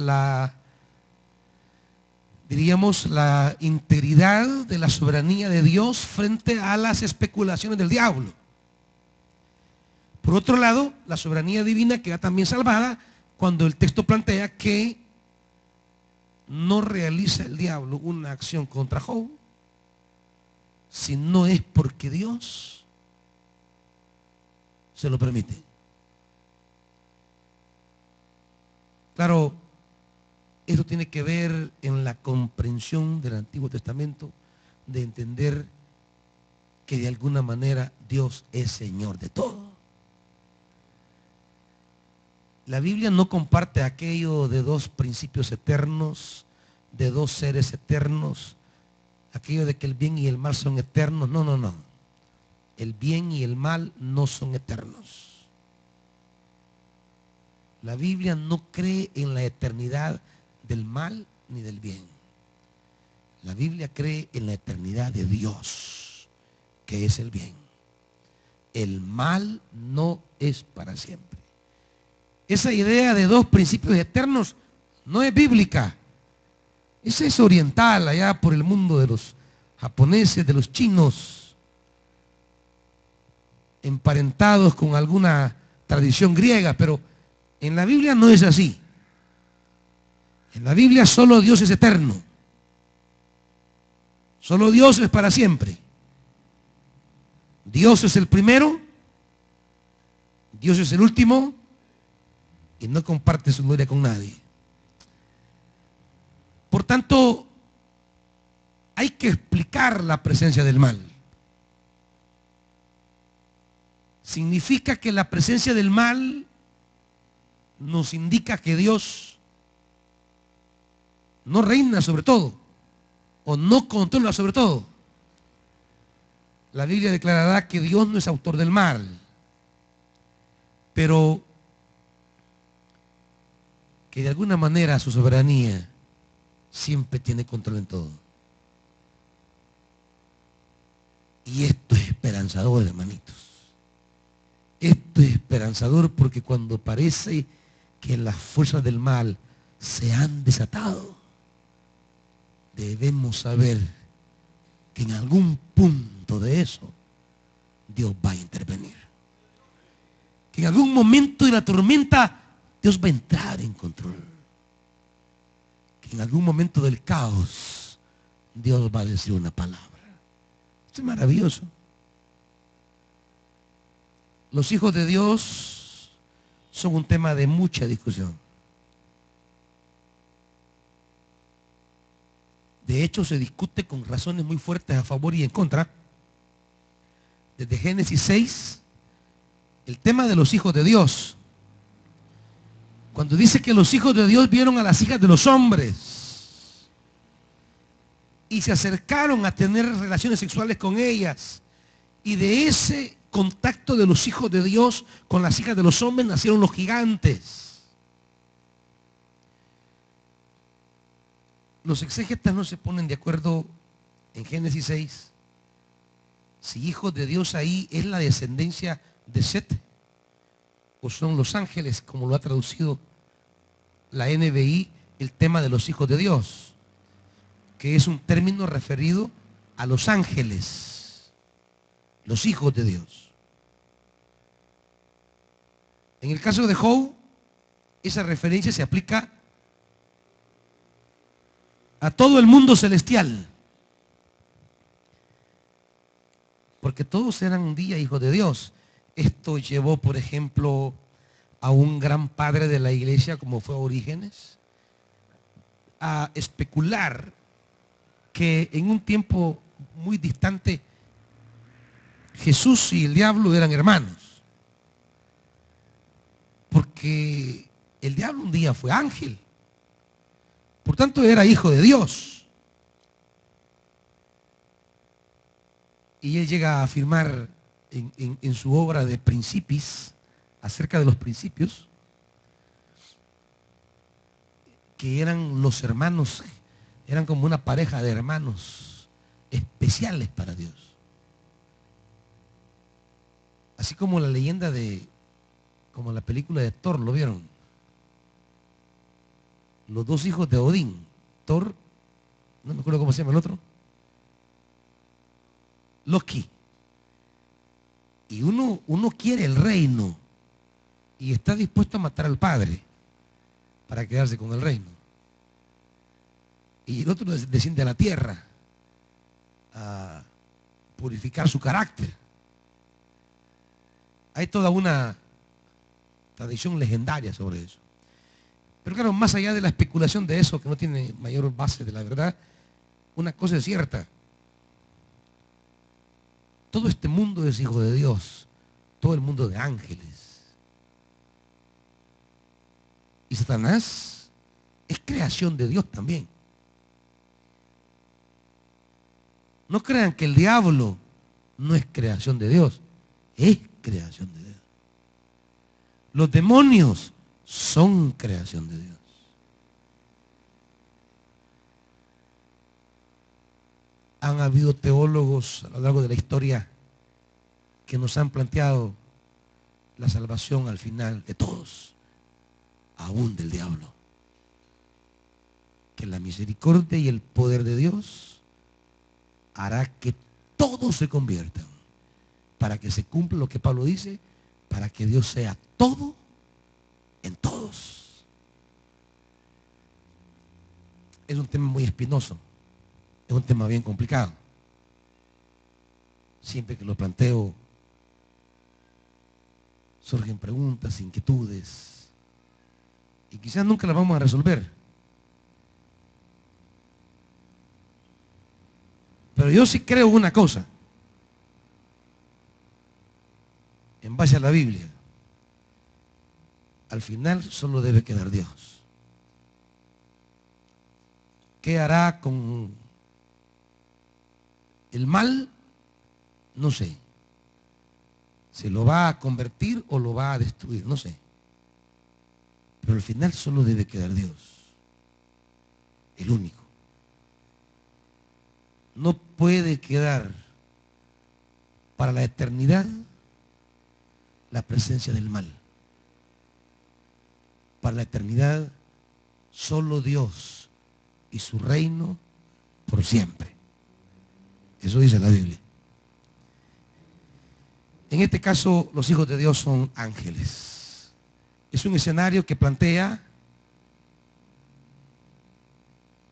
diríamos, la integridad de la soberanía de Dios frente a las especulaciones del diablo. Por otro lado, la soberanía divina queda también salvada cuando el texto plantea que no realiza el diablo una acción contra Job si no es porque Dios se lo permite. Claro, esto tiene que ver en la comprensión del Antiguo Testamento, de entender que de alguna manera Dios es Señor de todo. La Biblia no comparte aquello de dos principios eternos, de dos seres eternos, aquello de que el bien y el mal son eternos. No, no, no. El bien y el mal no son eternos. La Biblia no cree en la eternidad del mal ni del bien. La Biblia cree en la eternidad de Dios, que es el bien. El mal no es para siempre. Esa idea de dos principios eternos no es bíblica. Esa es oriental, allá por el mundo de los japoneses, de los chinos, emparentados con alguna tradición griega, pero en la Biblia no es así. En la Biblia solo Dios es eterno. Solo Dios es para siempre. Dios es el primero, Dios es el último y no comparte su gloria con nadie. Por tanto, hay que explicar la presencia del mal. Significa que la presencia del mal nos indica que Dios no reina sobre todo o no controla sobre todo. La Biblia declarará que Dios no es autor del mal, pero que de alguna manera su soberanía siempre tiene control en todo. Y esto es esperanzador, hermanitos. Esto es esperanzador porque cuando parece que las fuerzas del mal se han desatado, debemos saber que en algún punto de eso Dios va a intervenir. Que en algún momento de la tormenta Dios va a entrar en control. Que en algún momento del caos Dios va a decir una palabra. Esto es maravilloso. Los hijos de Dios son un tema de mucha discusión. De hecho, se discute con razones muy fuertes a favor y en contra. Desde Génesis 6, el tema de los hijos de Dios. Cuando dice que los hijos de Dios vieron a las hijas de los hombres y se acercaron a tener relaciones sexuales con ellas, y de ese contacto de los hijos de Dios con las hijas de los hombres nacieron los gigantes. Los exégetas no se ponen de acuerdo en Génesis 6 si hijos de Dios ahí es la descendencia de Set o son los ángeles, como lo ha traducido la NBI, el tema de los hijos de Dios, que es un término referido a los ángeles, los hijos de Dios. En el caso de Job, esa referencia se aplica a todo el mundo celestial, porque todos eran un día hijos de Dios. Esto llevó, por ejemplo, a un gran padre de la iglesia, como fue Orígenes, a especular que en un tiempo muy distante Jesús y el diablo eran hermanos, porque el diablo un día fue ángel, por tanto era hijo de Dios. Y él llega a afirmar en su obra de Principis, acerca de los principios, que eran los hermanos, eran como una pareja de hermanos especiales para Dios. Así como la leyenda como la película de Thor, ¿lo vieron? Los dos hijos de Odín, Thor, no me acuerdo cómo se llama el otro, Loki. Y uno quiere el reino y está dispuesto a matar al padre para quedarse con el reino. Y el otro desciende a la tierra a purificar su carácter. Hay toda una tradición legendaria sobre eso. Pero claro, más allá de la especulación de eso, que no tiene mayor base de la verdad, una cosa es cierta. Todo este mundo es hijo de Dios, todo el mundo de ángeles. Y Satanás es creación de Dios también. No crean que el diablo no es creación de Dios, es creación de Dios. Los demonios son creación de Dios. Han habido teólogos a lo largo de la historia que nos han planteado la salvación al final de todos, aún del diablo. Que la misericordia y el poder de Dios hará que todos se conviertan, para que se cumpla lo que Pablo dice, para que Dios sea todo en todos. Es un tema muy espinoso. Es un tema bien complicado. Siempre que lo planteo, surgen preguntas, inquietudes, y quizás nunca las vamos a resolver. Pero yo sí creo una cosa, en base a la Biblia. Al final solo debe quedar Dios. ¿Qué hará con el mal? No sé. ¿Se lo va a convertir o lo va a destruir? No sé. Pero al final solo debe quedar Dios. El único. No puede quedar para la eternidad la presencia del mal. Para la eternidad solo Dios y su reino por siempre. Eso dice la Biblia. En este caso, los hijos de Dios son ángeles. Es un escenario que plantea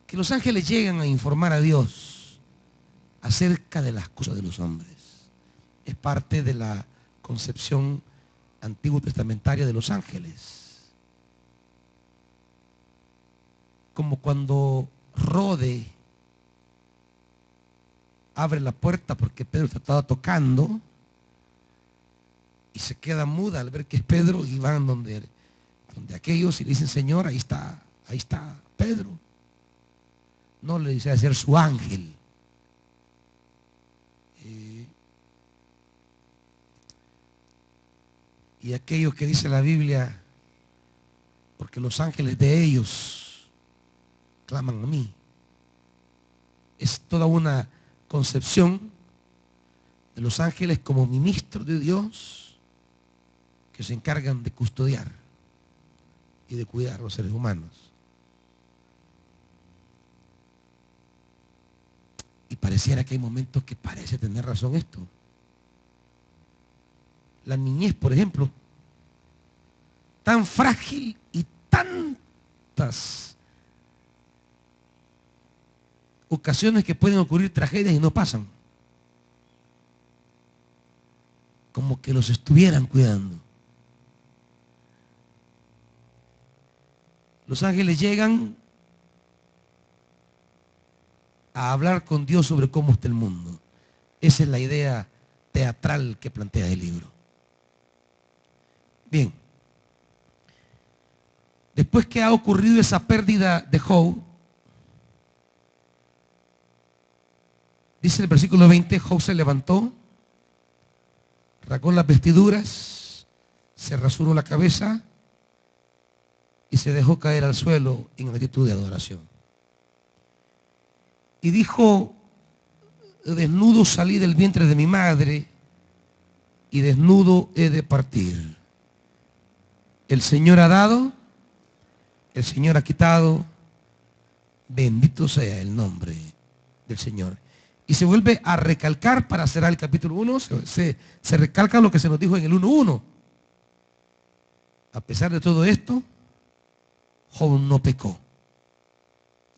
que los ángeles llegan a informar a Dios acerca de las cosas de los hombres. Es parte de la concepción antiguo testamentaria de los ángeles. Como cuando Rode abre la puerta porque Pedro estaba tocando y se queda muda al ver que es Pedro y van donde aquellos y le dicen, Señor, ahí está Pedro. No le dice a ser su ángel. Y aquellos que dice la Biblia, porque los ángeles de ellos claman a mí. Es toda una concepción de los ángeles como ministros de Dios que se encargan de custodiar y de cuidar a los seres humanos. Y pareciera que hay momentos que parece tener razón esto. La niñez, por ejemplo, tan frágil y tantas ocasiones que pueden ocurrir tragedias y no pasan. Como que los estuvieran cuidando. Los ángeles llegan a hablar con Dios sobre cómo está el mundo. Esa es la idea teatral que plantea el libro. Bien. Después que ha ocurrido esa pérdida de Job, dice el versículo 20, Job se levantó, rasgó las vestiduras, se rasuró la cabeza y se dejó caer al suelo en actitud de adoración. Y dijo, desnudo salí del vientre de mi madre y desnudo he de partir. El Señor ha dado, el Señor ha quitado, bendito sea el nombre del Señor. Y se vuelve a recalcar para cerrar el capítulo 1, se recalca lo que se nos dijo en el 1:1. A pesar de todo esto, Job no pecó.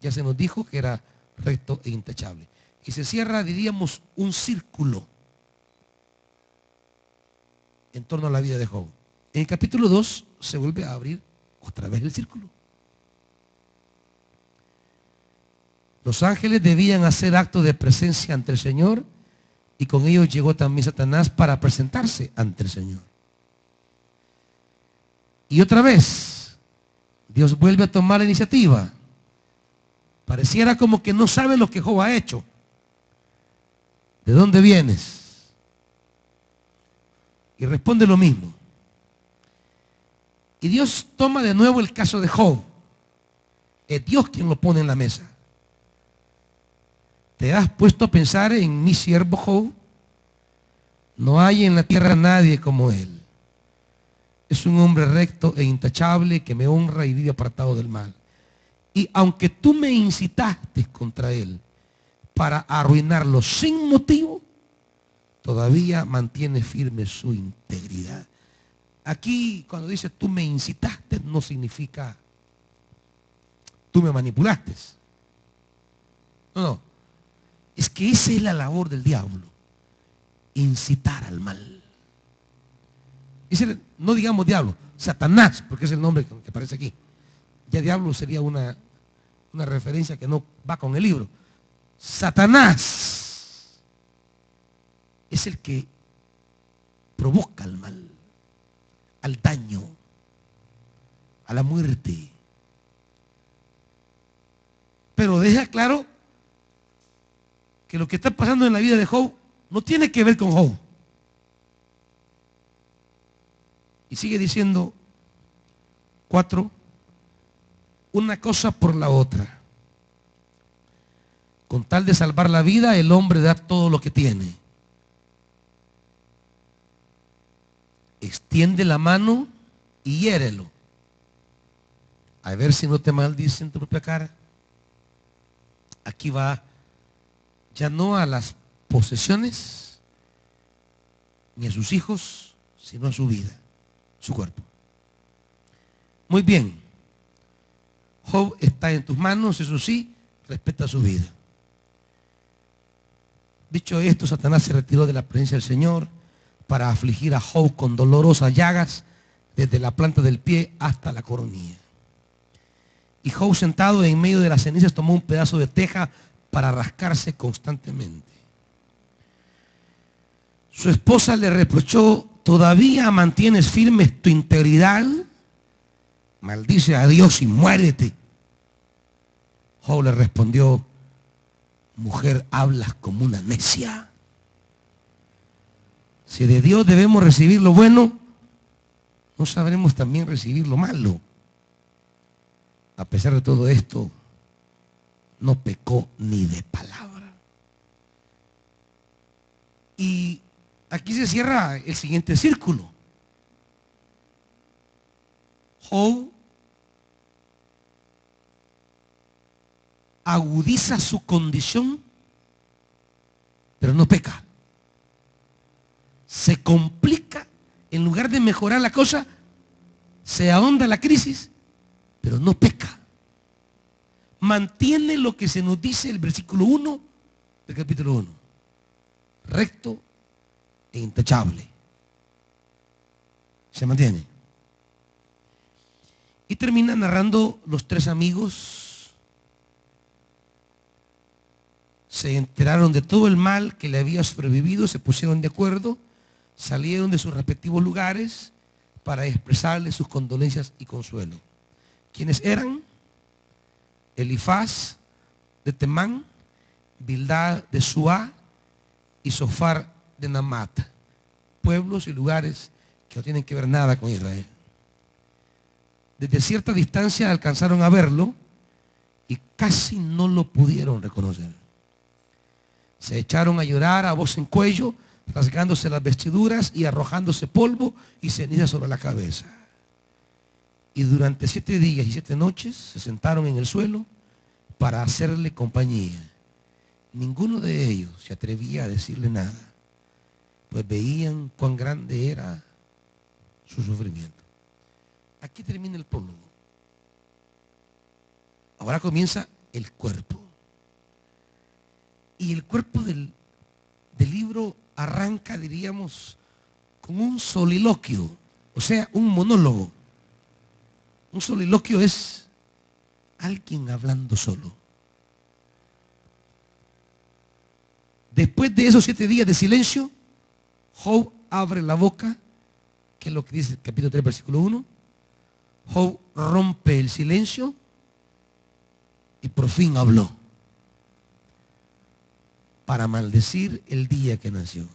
Ya se nos dijo que era recto e intachable. Y se cierra, diríamos, un círculo en torno a la vida de Job. En el capítulo 2 se vuelve a abrir otra vez el círculo. Los ángeles debían hacer acto de presencia ante el Señor y con ellos llegó también Satanás para presentarse ante el Señor. Y otra vez, Dios vuelve a tomar la iniciativa. Pareciera como que no sabe lo que Job ha hecho. ¿De dónde vienes? Y responde lo mismo. Y Dios toma de nuevo el caso de Job. Es Dios quien lo pone en la mesa. ¿Te has puesto a pensar en mi siervo Job? No hay en la tierra nadie como él. Es un hombre recto e intachable que me honra y vive apartado del mal. Y aunque tú me incitaste contra él para arruinarlo sin motivo, todavía mantiene firme su integridad. Aquí cuando dice tú me incitaste no significa tú me manipulaste. No. Es que esa es la labor del diablo. Incitar al mal. No digamos diablo, Satanás, porque es el nombre que aparece aquí. Ya diablo sería una referencia que no va con el libro. Satanás es el que provoca al mal, al daño, a la muerte. Pero deja claro que lo que está pasando en la vida de Job no tiene que ver con Job. Y sigue diciendo 4, una cosa por la otra. Con tal de salvar la vida, el hombre da todo lo que tiene. Extiende la mano y hiérelo. A ver si no te maldice en tu propia cara. Aquí va ya no a las posesiones ni a sus hijos, sino a su vida, su cuerpo. Muy bien. Job está en tus manos, eso sí, respeta su vida. Dicho esto, Satanás se retiró de la presencia del Señor para afligir a Job con dolorosas llagas desde la planta del pie hasta la coronilla. Y Job, sentado en medio de las cenizas, tomó un pedazo de teja para rascarse constantemente. Su esposa le reprochó, ¿todavía mantienes firme tu integridad? Maldice a Dios y muérete. Job le respondió, mujer, hablas como una necia. Si de Dios debemos recibir lo bueno, no sabremos también recibir lo malo. A pesar de todo esto, no pecó ni de palabra. Y aquí se cierra el siguiente círculo. Job agudiza su condición, pero no peca. Se complica, en lugar de mejorar la cosa, se ahonda la crisis, pero no peca. Mantiene lo que se nos dice el versículo 1 del capítulo 1. Recto e intachable. Se mantiene. Y termina narrando los tres amigos. Se enteraron de todo el mal que le había sobrevivido, se pusieron de acuerdo, salieron de sus respectivos lugares para expresarle sus condolencias y consuelo. ¿Quiénes eran? Elifaz de Temán, Bildad de Suá y Sofar de Namat, pueblos y lugares que no tienen que ver nada con Israel. Desde cierta distancia alcanzaron a verlo y casi no lo pudieron reconocer. Se echaron a llorar a voz en cuello, rasgándose las vestiduras y arrojándose polvo y ceniza sobre la cabeza. Y durante 7 días y 7 noches se sentaron en el suelo para hacerle compañía. Ninguno de ellos se atrevía a decirle nada, pues veían cuán grande era su sufrimiento. Aquí termina el prólogo. Ahora comienza el cuerpo. Y el cuerpo del libro arranca, diríamos, con un soliloquio, o sea, un monólogo. Un soliloquio es alguien hablando solo. Después de esos 7 días de silencio, Job abre la boca, que es lo que dice el capítulo 3, versículo 1. Job rompe el silencio y por fin habló para maldecir el día que nació.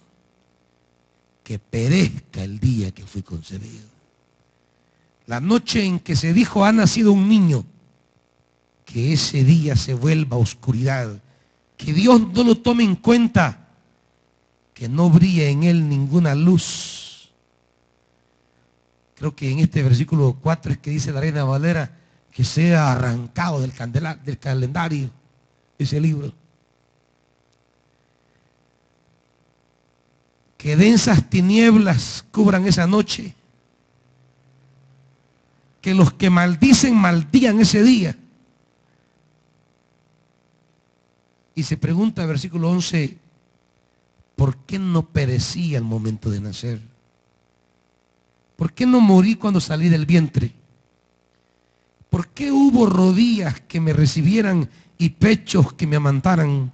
Que perezca el día que fui concebido. La noche en que se dijo ha nacido un niño, que ese día se vuelva oscuridad, que Dios no lo tome en cuenta, que no brille en él ninguna luz. Creo que en este versículo 4 es que dice la Reina Valera que sea arrancado del calendario ese libro. Que densas tinieblas cubran esa noche. Que los que maldicen maldigan ese día. Y se pregunta el versículo 11, ¿por qué no perecí al momento de nacer? ¿Por qué no morí cuando salí del vientre? ¿Por qué hubo rodillas que me recibieran y pechos que me amantaran?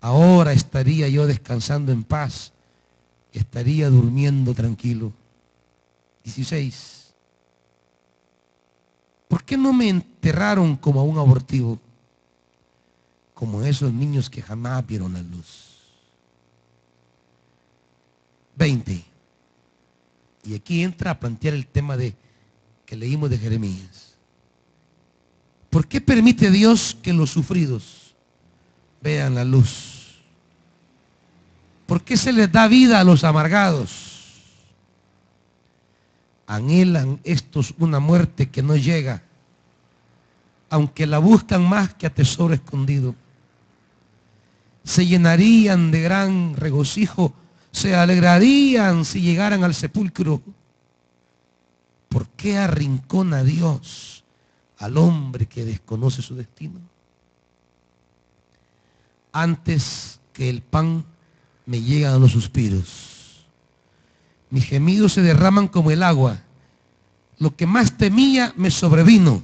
Ahora estaría yo descansando en paz, estaría durmiendo tranquilo. 16. ¿Por qué no me enterraron como a un abortivo? Como esos niños que jamás vieron la luz. 20. Y aquí entra a plantear el tema que leímos de Jeremías. ¿Por qué permite Dios que los sufridos vean la luz? ¿Por qué se les da vida a los amargados? Anhelan estos una muerte que no llega, aunque la buscan más que a tesoro escondido. Se llenarían de gran regocijo, se alegrarían si llegaran al sepulcro. ¿Por qué arrincona Dios al hombre que desconoce su destino? Antes que el pan me llegan los suspiros. Mis gemidos se derraman como el agua. Lo que más temía me sobrevino.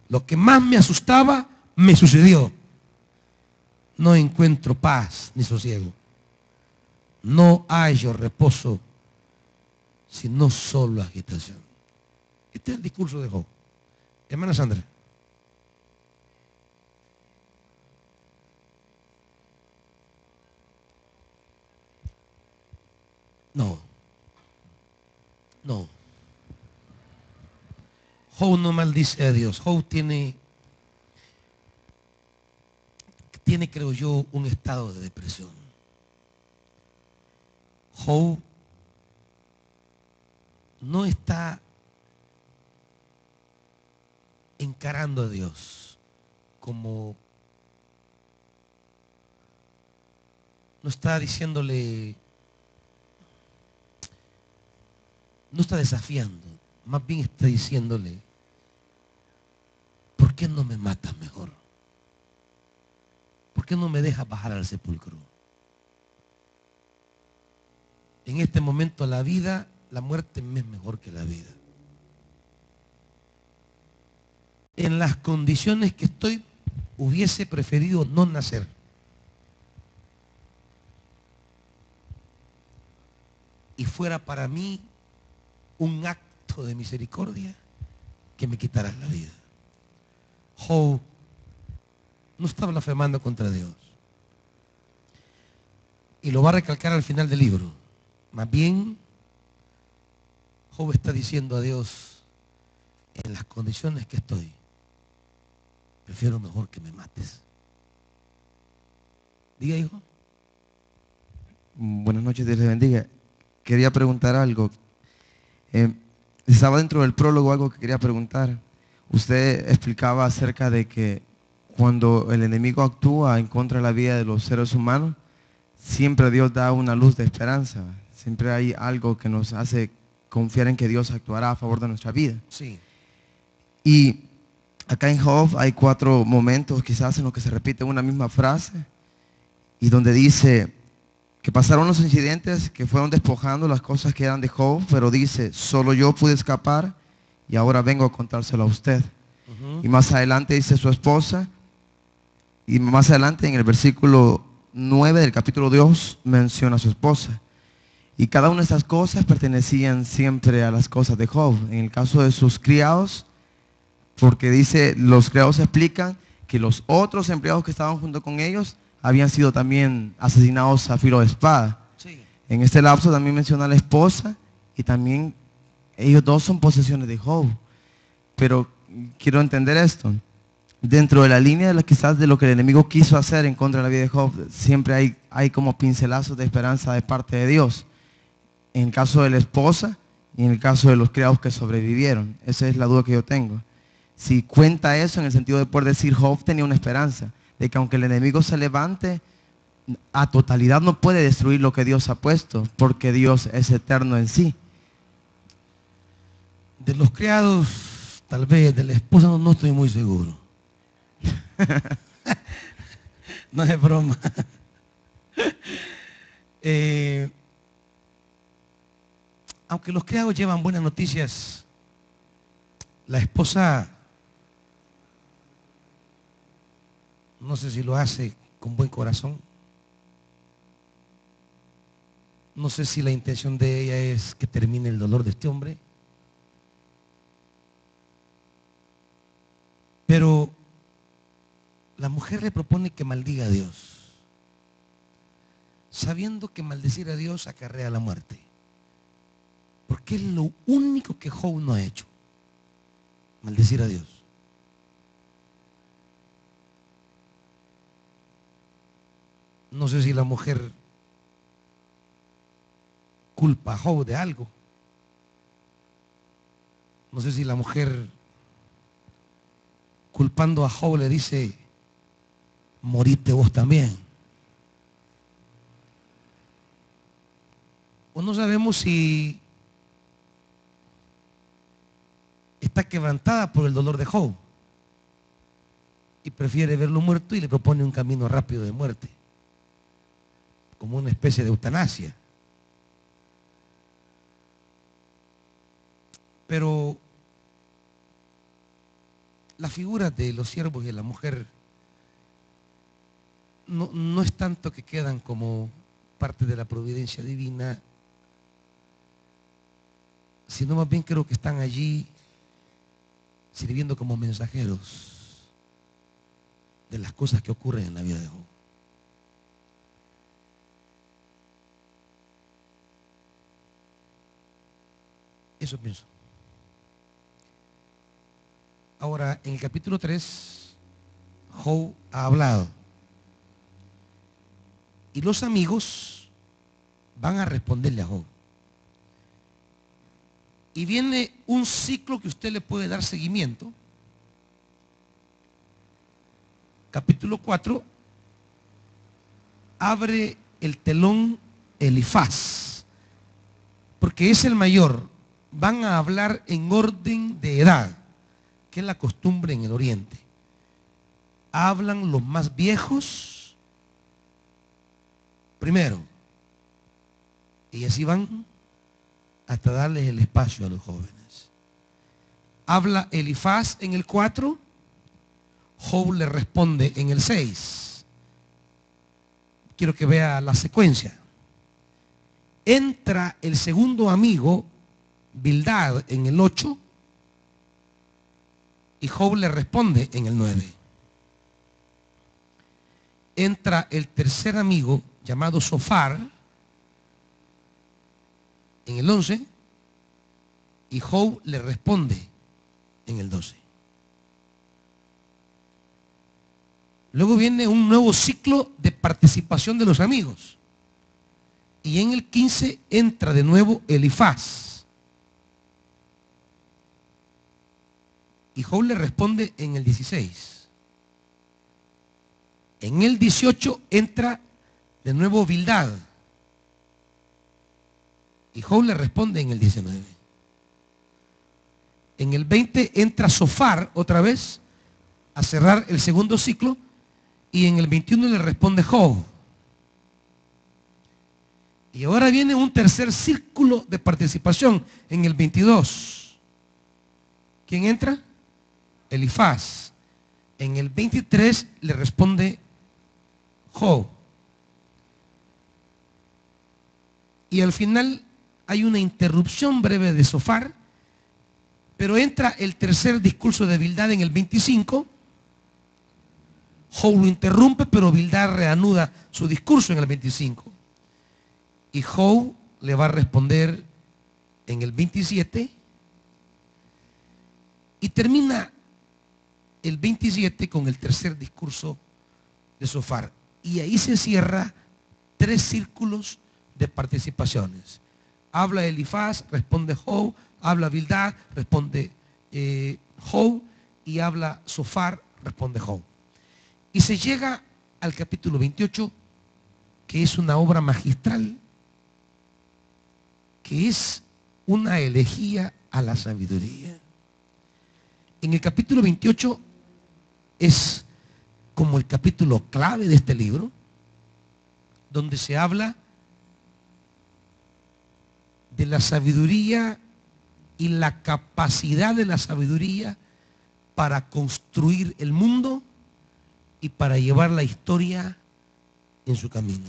Lo que más me asustaba me sucedió. No encuentro paz ni sosiego. no hallo reposo, sino solo agitación. Este es el discurso de Job. Hermana Sandra. No. No. Job no maldice a Dios. Job tiene, creo yo, un estado de depresión. Job no está encarando a Dios como, no está diciéndole, no está desafiando, más bien está diciéndole, ¿por qué no me matas mejor? ¿Por qué no me dejas bajar al sepulcro? En este momento la vida, la muerte me es mejor que la vida. En las condiciones que estoy, hubiese preferido no nacer. Y fuera para mí un acto de misericordia que me quitaras la vida. Job no está blasfemando contra Dios. Y lo va a recalcar al final del libro. Más bien, Job está diciendo a Dios, en las condiciones que estoy, prefiero mejor que me mates. Diga, hijo. Buenas noches, Dios les bendiga. Quería preguntar algo. Estaba dentro del prólogo algo que quería preguntar. Usted explicaba acerca de que cuando el enemigo actúa en contra de la vida de los seres humanos, siempre Dios da una luz de esperanza. Siempre hay algo que nos hace confiar en que Dios actuará a favor de nuestra vida. Sí. Y acá en Job hay 4 momentos quizás en los que se repite una misma frase y donde dice que pasaron los incidentes que fueron despojando las cosas que eran de Job, pero dice, solo yo pude escapar y ahora vengo a contárselo a usted. Y más adelante dice su esposa, y más adelante en el versículo 9 del capítulo 2 menciona a su esposa. Y cada una de estas cosas pertenecían siempre a las cosas de Job. En el caso de sus criados, porque dice, los criados explican que los otros empleados que estaban junto con ellos habían sido también asesinados a filo de espada. Sí. En este lapso también menciona a la esposa y también ellos dos son posesiones de Job. Pero quiero entender esto. Dentro de la línea de quizás de lo que el enemigo quiso hacer en contra de la vida de Job, siempre hay como pincelazos de esperanza de parte de Dios. En el caso de la esposa y en el caso de los criados que sobrevivieron. Esa es la duda que yo tengo. Si cuenta eso en el sentido de poder decir, Job tenía una esperanza de que aunque el enemigo se levante, a totalidad no puede destruir lo que Dios ha puesto, porque Dios es eterno en sí. De los criados, tal vez, de la esposa no estoy muy seguro. No es broma. Aunque los criados llevan buenas noticias, la esposa no sé si lo hace con buen corazón. No sé si la intención de ella es que termine el dolor de este hombre. Pero la mujer le propone que maldiga a Dios, sabiendo que maldecir a Dios acarrea la muerte. Porque es lo único que Job no ha hecho, maldecir a Dios. No sé si la mujer culpa a Job de algo. No sé si la mujer, culpando a Job, le dice, moriste vos también. O no sabemos si está quebrantada por el dolor de Job y prefiere verlo muerto y le propone un camino rápido de muerte, como una especie de eutanasia. Pero la figura de los siervos y de la mujer no es tanto que quedan como parte de la providencia divina, sino más bien creo que están allí sirviendo como mensajeros de las cosas que ocurren en la vida de Job. Eso pienso. Ahora, en el capítulo 3, Job ha hablado. Y los amigos van a responderle a Job. Y viene un ciclo que usted le puede dar seguimiento. Capítulo 4, abre el telón Elifaz, porque es el mayor. Van a hablar en orden de edad, que es la costumbre en el oriente. Hablan los más viejos primero, y así van hasta darles el espacio a los jóvenes. Habla Elifaz en el 4, Job le responde en el 6. Quiero que vea la secuencia. Entra el segundo amigo, Bildad, en el 8, y Job le responde en el 9. Entra el tercer amigo, llamado Sofar, en el 11, y Job le responde en el 12. Luego viene un nuevo ciclo de participación de los amigos, y en el 15 entra de nuevo Elifaz, y Job le responde en el 16. En el 18 entra de nuevo Bildad, y Job le responde en el 19. En el 20 entra Sofar otra vez a cerrar el segundo ciclo, y en el 21 le responde Job. Y ahora viene un tercer círculo de participación en el 22. ¿Quién entra? Elifaz. En el 23 le responde Job. Y al final hay una interrupción breve de Sofar, pero entra el tercer discurso de Bildad en el 25. Job lo interrumpe, pero Bildad reanuda su discurso en el 25. Y Job le va a responder en el 27. Y termina el 27 con el tercer discurso de Sofar. Y ahí se cierra 3 círculos de participaciones. Habla Elifaz, responde Job. Habla Bildad, responde Job. Y habla Sofar, responde Job. Y se llega al capítulo 28, que es una obra magistral, que es una elegía a la sabiduría. En el capítulo 28 es como el capítulo clave de este libro, donde se habla de la sabiduría y la capacidad de la sabiduría para construir el mundo y para llevar la historia en su camino.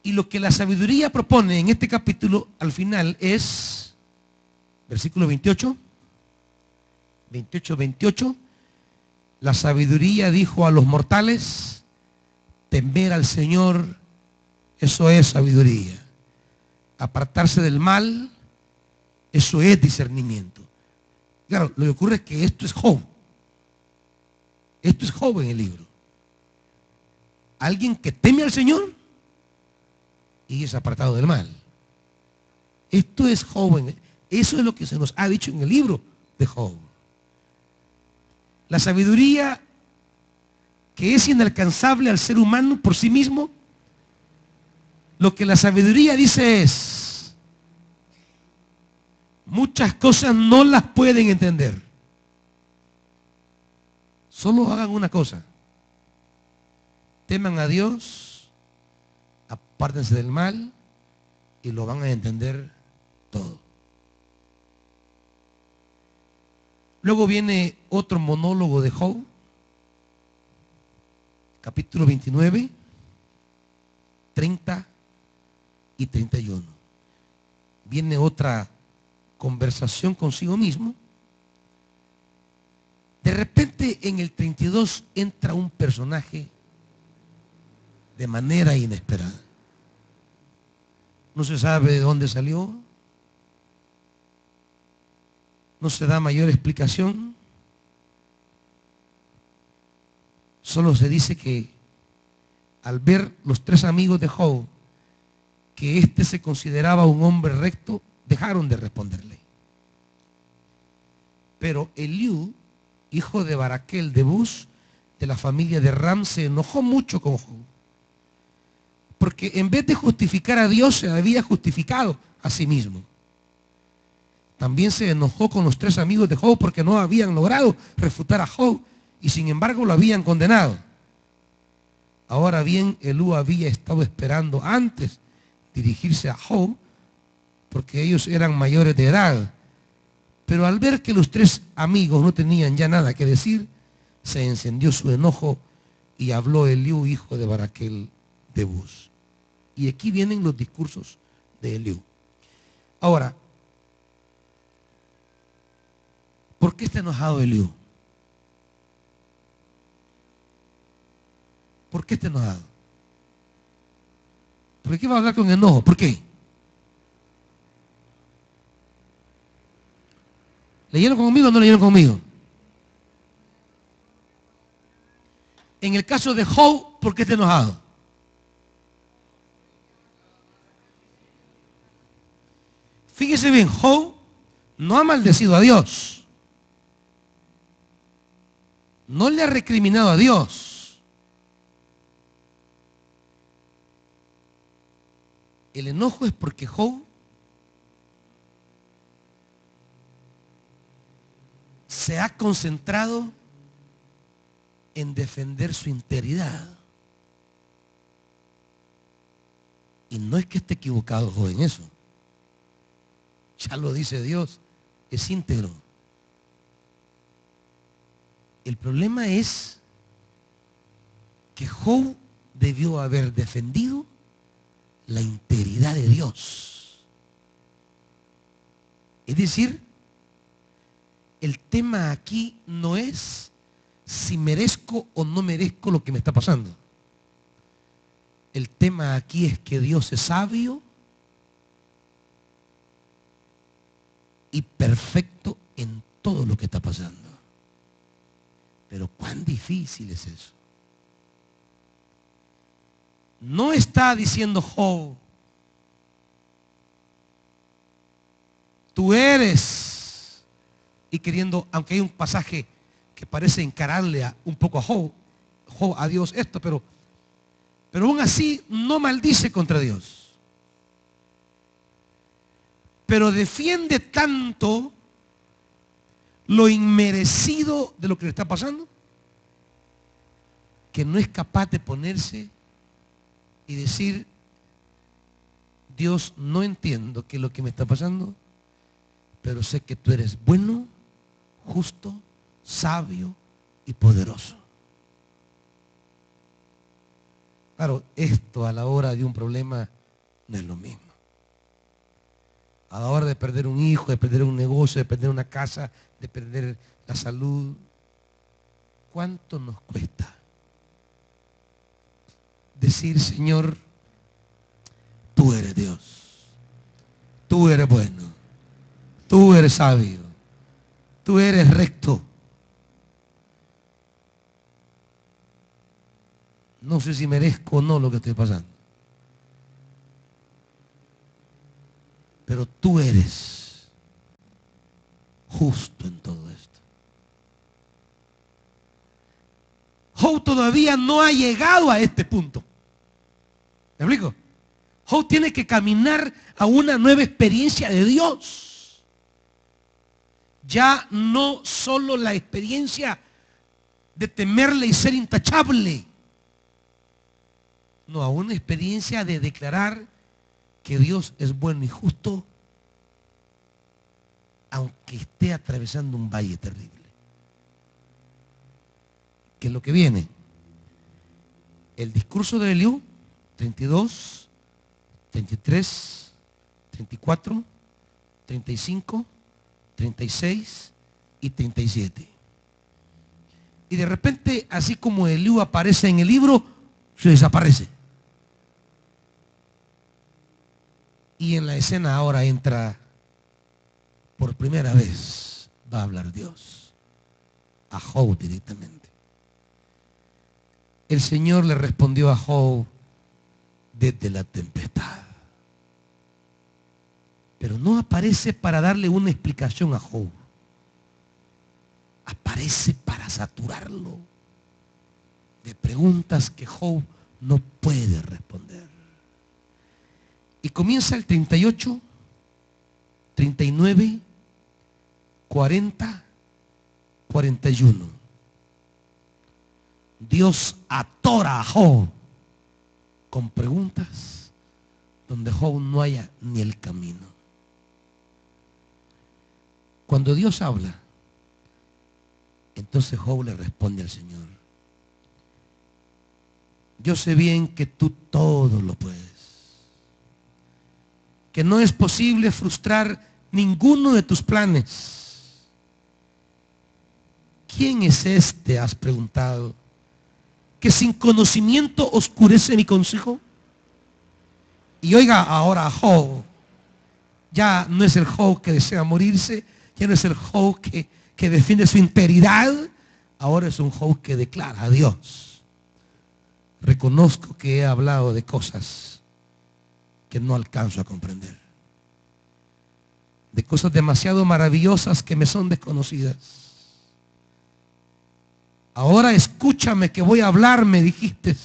Y lo que la sabiduría propone en este capítulo al final es, versículo 28, 28, la sabiduría dijo a los mortales, temer al Señor, eso es sabiduría. Apartarse del mal, eso es discernimiento. Claro, lo que ocurre es que esto es Job. Esto es Job en el libro. Alguien que teme al Señor y es apartado del mal. Esto es Job. Eso es lo que se nos ha dicho en el libro de Job. La sabiduría que es inalcanzable al ser humano por sí mismo, lo que la sabiduría dice es, muchas cosas no las pueden entender. Solo hagan una cosa. Teman a Dios, apártense del mal y lo van a entender todo. Luego viene otro monólogo de Job, capítulo 29, 30 y 31. Viene otra conversación consigo mismo. De repente en el 32 entra un personaje de manera inesperada. No se sabe de dónde salió. No se da mayor explicación. Solo se dice que al ver los tres amigos de Job que éste se consideraba un hombre recto, dejaron de responderle. Pero Eliú, hijo de Baraquel de Bus, de la familia de Ram, se enojó mucho con Job. Porque en vez de justificar a Dios, se había justificado a sí mismo. También se enojó con los tres amigos de Job porque no habían logrado refutar a Job y sin embargo lo habían condenado. Ahora bien, Eliú había estado esperando antes dirigirse a Job porque ellos eran mayores de edad. Pero al ver que los tres amigos no tenían ya nada que decir, se encendió su enojo y habló Eliú, hijo de Baraquel de Bus. Y aquí vienen los discursos de Eliú. Ahora, ¿por qué está enojado Eliú? ¿Por qué está enojado? ¿Por qué va a hablar con enojo? ¿Por qué? ¿Leyeron conmigo o no leyeron conmigo? En el caso de Job, ¿por qué está enojado? Fíjese bien, Job no ha maldecido a Dios. No le ha recriminado a Dios. El enojo es porque Job se ha concentrado en defender su integridad. Y no es que esté equivocado Job en eso. Ya lo dice Dios, es íntegro. El problema es que Job debió haber defendido la integridad de Dios. Es decir, el tema aquí no es si merezco o no merezco lo que me está pasando. El tema aquí es que Dios es sabio y perfecto en todo lo que está pasando. Pero cuán difícil es eso. No está diciendo Job, tú eres, y queriendo, aunque hay un pasaje que parece encararle un poco a Job, a Dios esto, pero aún así no maldice contra Dios. Pero defiende tanto lo inmerecido de lo que le está pasando que no es capaz de ponerse y decir, Dios, no entiendo qué es lo que me está pasando, pero sé que tú eres bueno, justo, sabio y poderoso. Claro, esto a la hora de un problema no es lo mismo. A la hora de perder un hijo, de perder un negocio, de perder una casa, de perder la salud, ¿cuánto nos cuesta decir, Señor, tú eres Dios, tú eres bueno, tú eres sabio, tú eres recto? No sé si merezco o no lo que estoy pasando, pero tú eres justo en todo esto. Job todavía no ha llegado a este punto. ¿Me explico? Job tiene que caminar a una nueva experiencia de Dios. Ya no solo la experiencia de temerle y ser intachable. No, a una experiencia de declarar que Dios es bueno y justo, aunque esté atravesando un valle terrible. ¿Qué es lo que viene? El discurso de Eliú 32, 33, 34, 35, 36 y 37. Y de repente, así como Eliú aparece en el libro, se desaparece. Y en la escena ahora entra, por primera vez, va a hablar Dios a Job directamente. El Señor le respondió a Job desde la tempestad. Pero no aparece para darle una explicación a Job. Aparece para saturarlo de preguntas que Job no puede responder. Y comienza el 38, 39, 40, 41. Dios atora a Job con preguntas donde Job no haya ni el camino. Cuando Dios habla, entonces Job le responde al Señor: yo sé bien que tú todo lo puedes, que no es posible frustrar ninguno de tus planes. ¿Quién es este?, has preguntado, que sin conocimiento oscurece mi consejo. Y oiga ahora a Job. Ya no es el Job que desea morirse, ya no es el Job que defiende su integridad, ahora es un Job que declara a Dios: reconozco que he hablado de cosas que no alcanzo a comprender, de cosas demasiado maravillosas que me son desconocidas. Ahora escúchame que voy a hablar, me dijiste.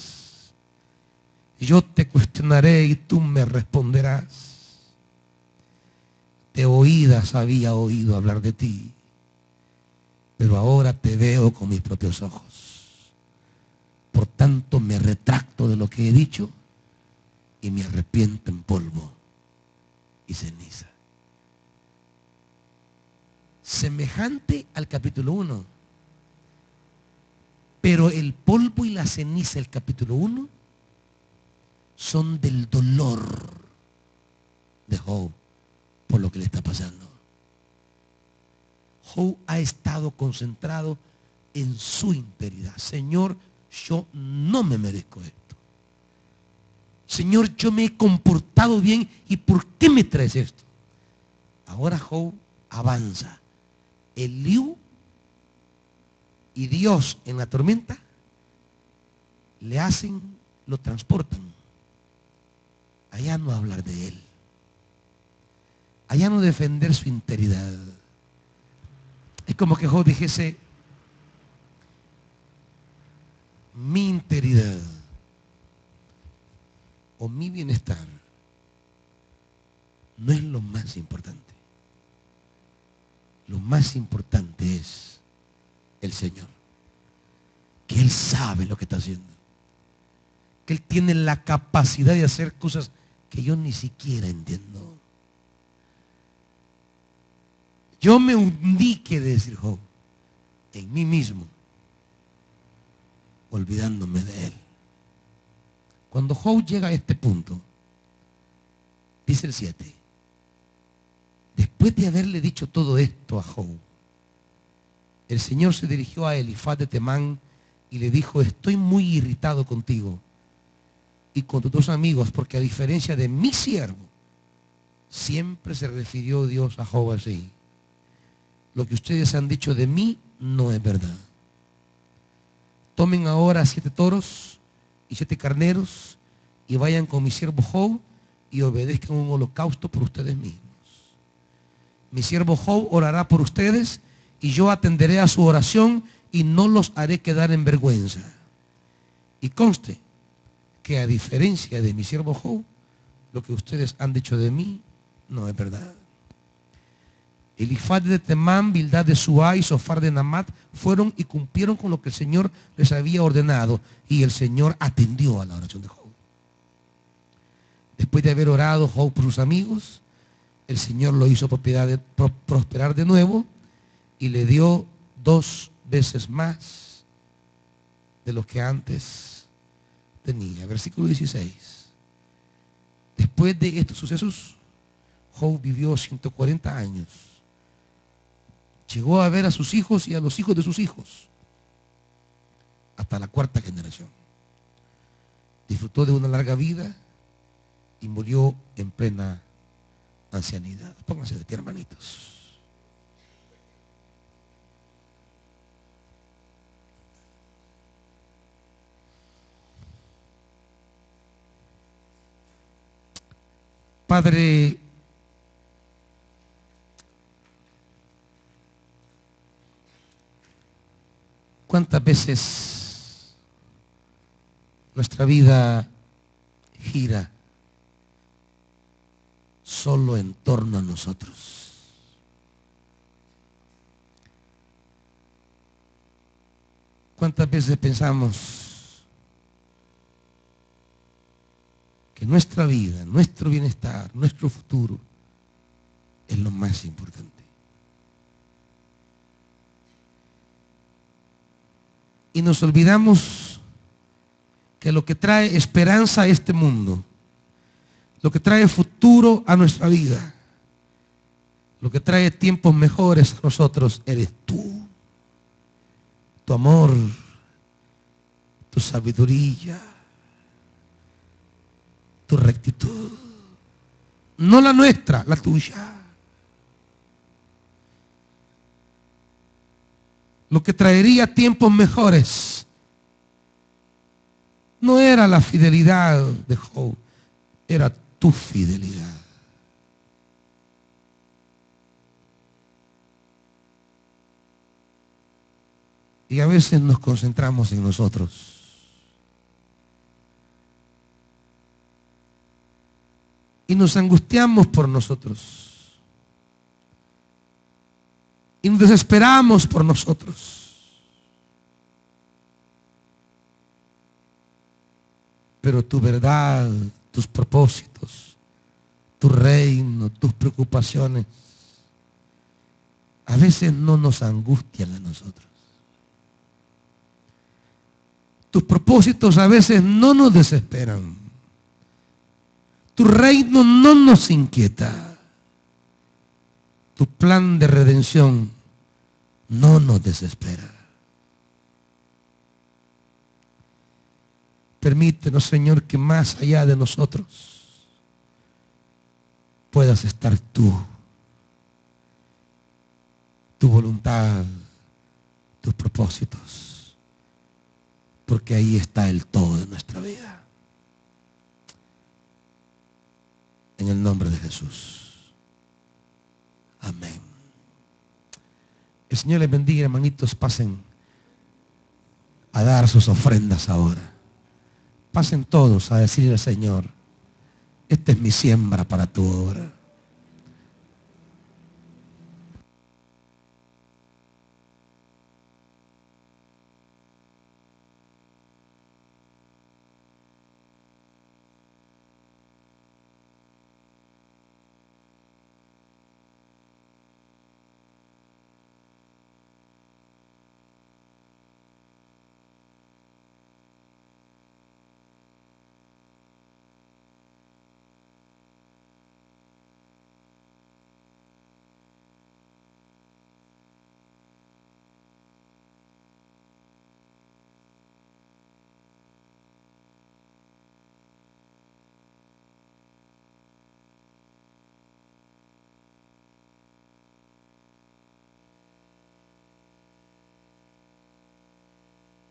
Yo te cuestionaré y tú me responderás. De oídas había oído hablar de ti, pero ahora te veo con mis propios ojos. Por tanto me retracto de lo que he dicho y me arrepiento en polvo y ceniza. Semejante al capítulo 1. Pero el polvo y la ceniza del capítulo 1 son del dolor de Job por lo que le está pasando. Job ha estado concentrado en su integridad. Señor, yo no me merezco esto. Señor, yo me he comportado bien, ¿y por qué me traes esto? Ahora Job avanza. Eliú y Dios en la tormenta le hacen, lo transportan. Allá no hablar de él. Allá no defender su integridad. Es como que Job dijese: mi integridad o mi bienestar no es lo más importante. Lo más importante es el Señor, que Él sabe lo que está haciendo, que Él tiene la capacidad de hacer cosas que yo ni siquiera entiendo. Yo me hundí, quiere decir Job, en mí mismo, olvidándome de Él. Cuando Job llega a este punto, dice el 7, después de haberle dicho todo esto a Job, el Señor se dirigió a Elifaz de Temán y le dijo: estoy muy irritado contigo y con tus dos amigos, porque a diferencia de mi siervo, siempre se refirió Dios a Job así: lo que ustedes han dicho de mí no es verdad. Tomen ahora 7 toros y 7 carneros y vayan con mi siervo Job y obedezcan un holocausto por ustedes mismos. Mi siervo Job orará por ustedes y yo atenderé a su oración y no los haré quedar en vergüenza. Y conste que a diferencia de mi siervo Job, lo que ustedes han dicho de mí no es verdad. Elifaz de Temán, Bildad de Suá y Sofar de Namat fueron y cumplieron con lo que el Señor les había ordenado, y el Señor atendió a la oración de Job. Después de haber orado Job por sus amigos, el Señor lo hizo prosperar de nuevo y le dio 2 veces más de lo que antes tenía. Versículo 16. Después de estos sucesos, Job vivió 140 años. Llegó a ver a sus hijos y a los hijos de sus hijos, hasta la 4ª generación. Disfrutó de una larga vida y murió en plena ancianidad. Pónganse de pie, hermanitos. Padre, ¿cuántas veces nuestra vida gira solo en torno a nosotros? ¿Cuántas veces pensamos que nuestra vida, nuestro bienestar, nuestro futuro es lo más importante? Y nos olvidamos que lo que trae esperanza a este mundo, lo que trae futuro a nuestra vida, lo que trae tiempos mejores a nosotros, eres tú. Tu amor, tu sabiduría, tu rectitud. No la nuestra, la tuya. Lo que traería tiempos mejores no era la fidelidad de Job, era tu fidelidad. Y a veces nos concentramos en nosotros. Y nos angustiamos por nosotros. Y nos desesperamos por nosotros. Pero tu verdad, tus propósitos, tu reino, tus preocupaciones, a veces no nos angustian a nosotros. Tus propósitos a veces no nos desesperan. Tu reino no nos inquieta. Tu plan de redención no nos desespera. Permítenos, Señor, que más allá de nosotros puedas estar tú. Tu voluntad, tus propósitos. Porque ahí está el todo de nuestra vida. En el nombre de Jesús. Amén. El Señor les bendiga, hermanitos. Pasen a dar sus ofrendas ahora. Pasen todos a decirle al Señor: esta es mi siembra para tu obra.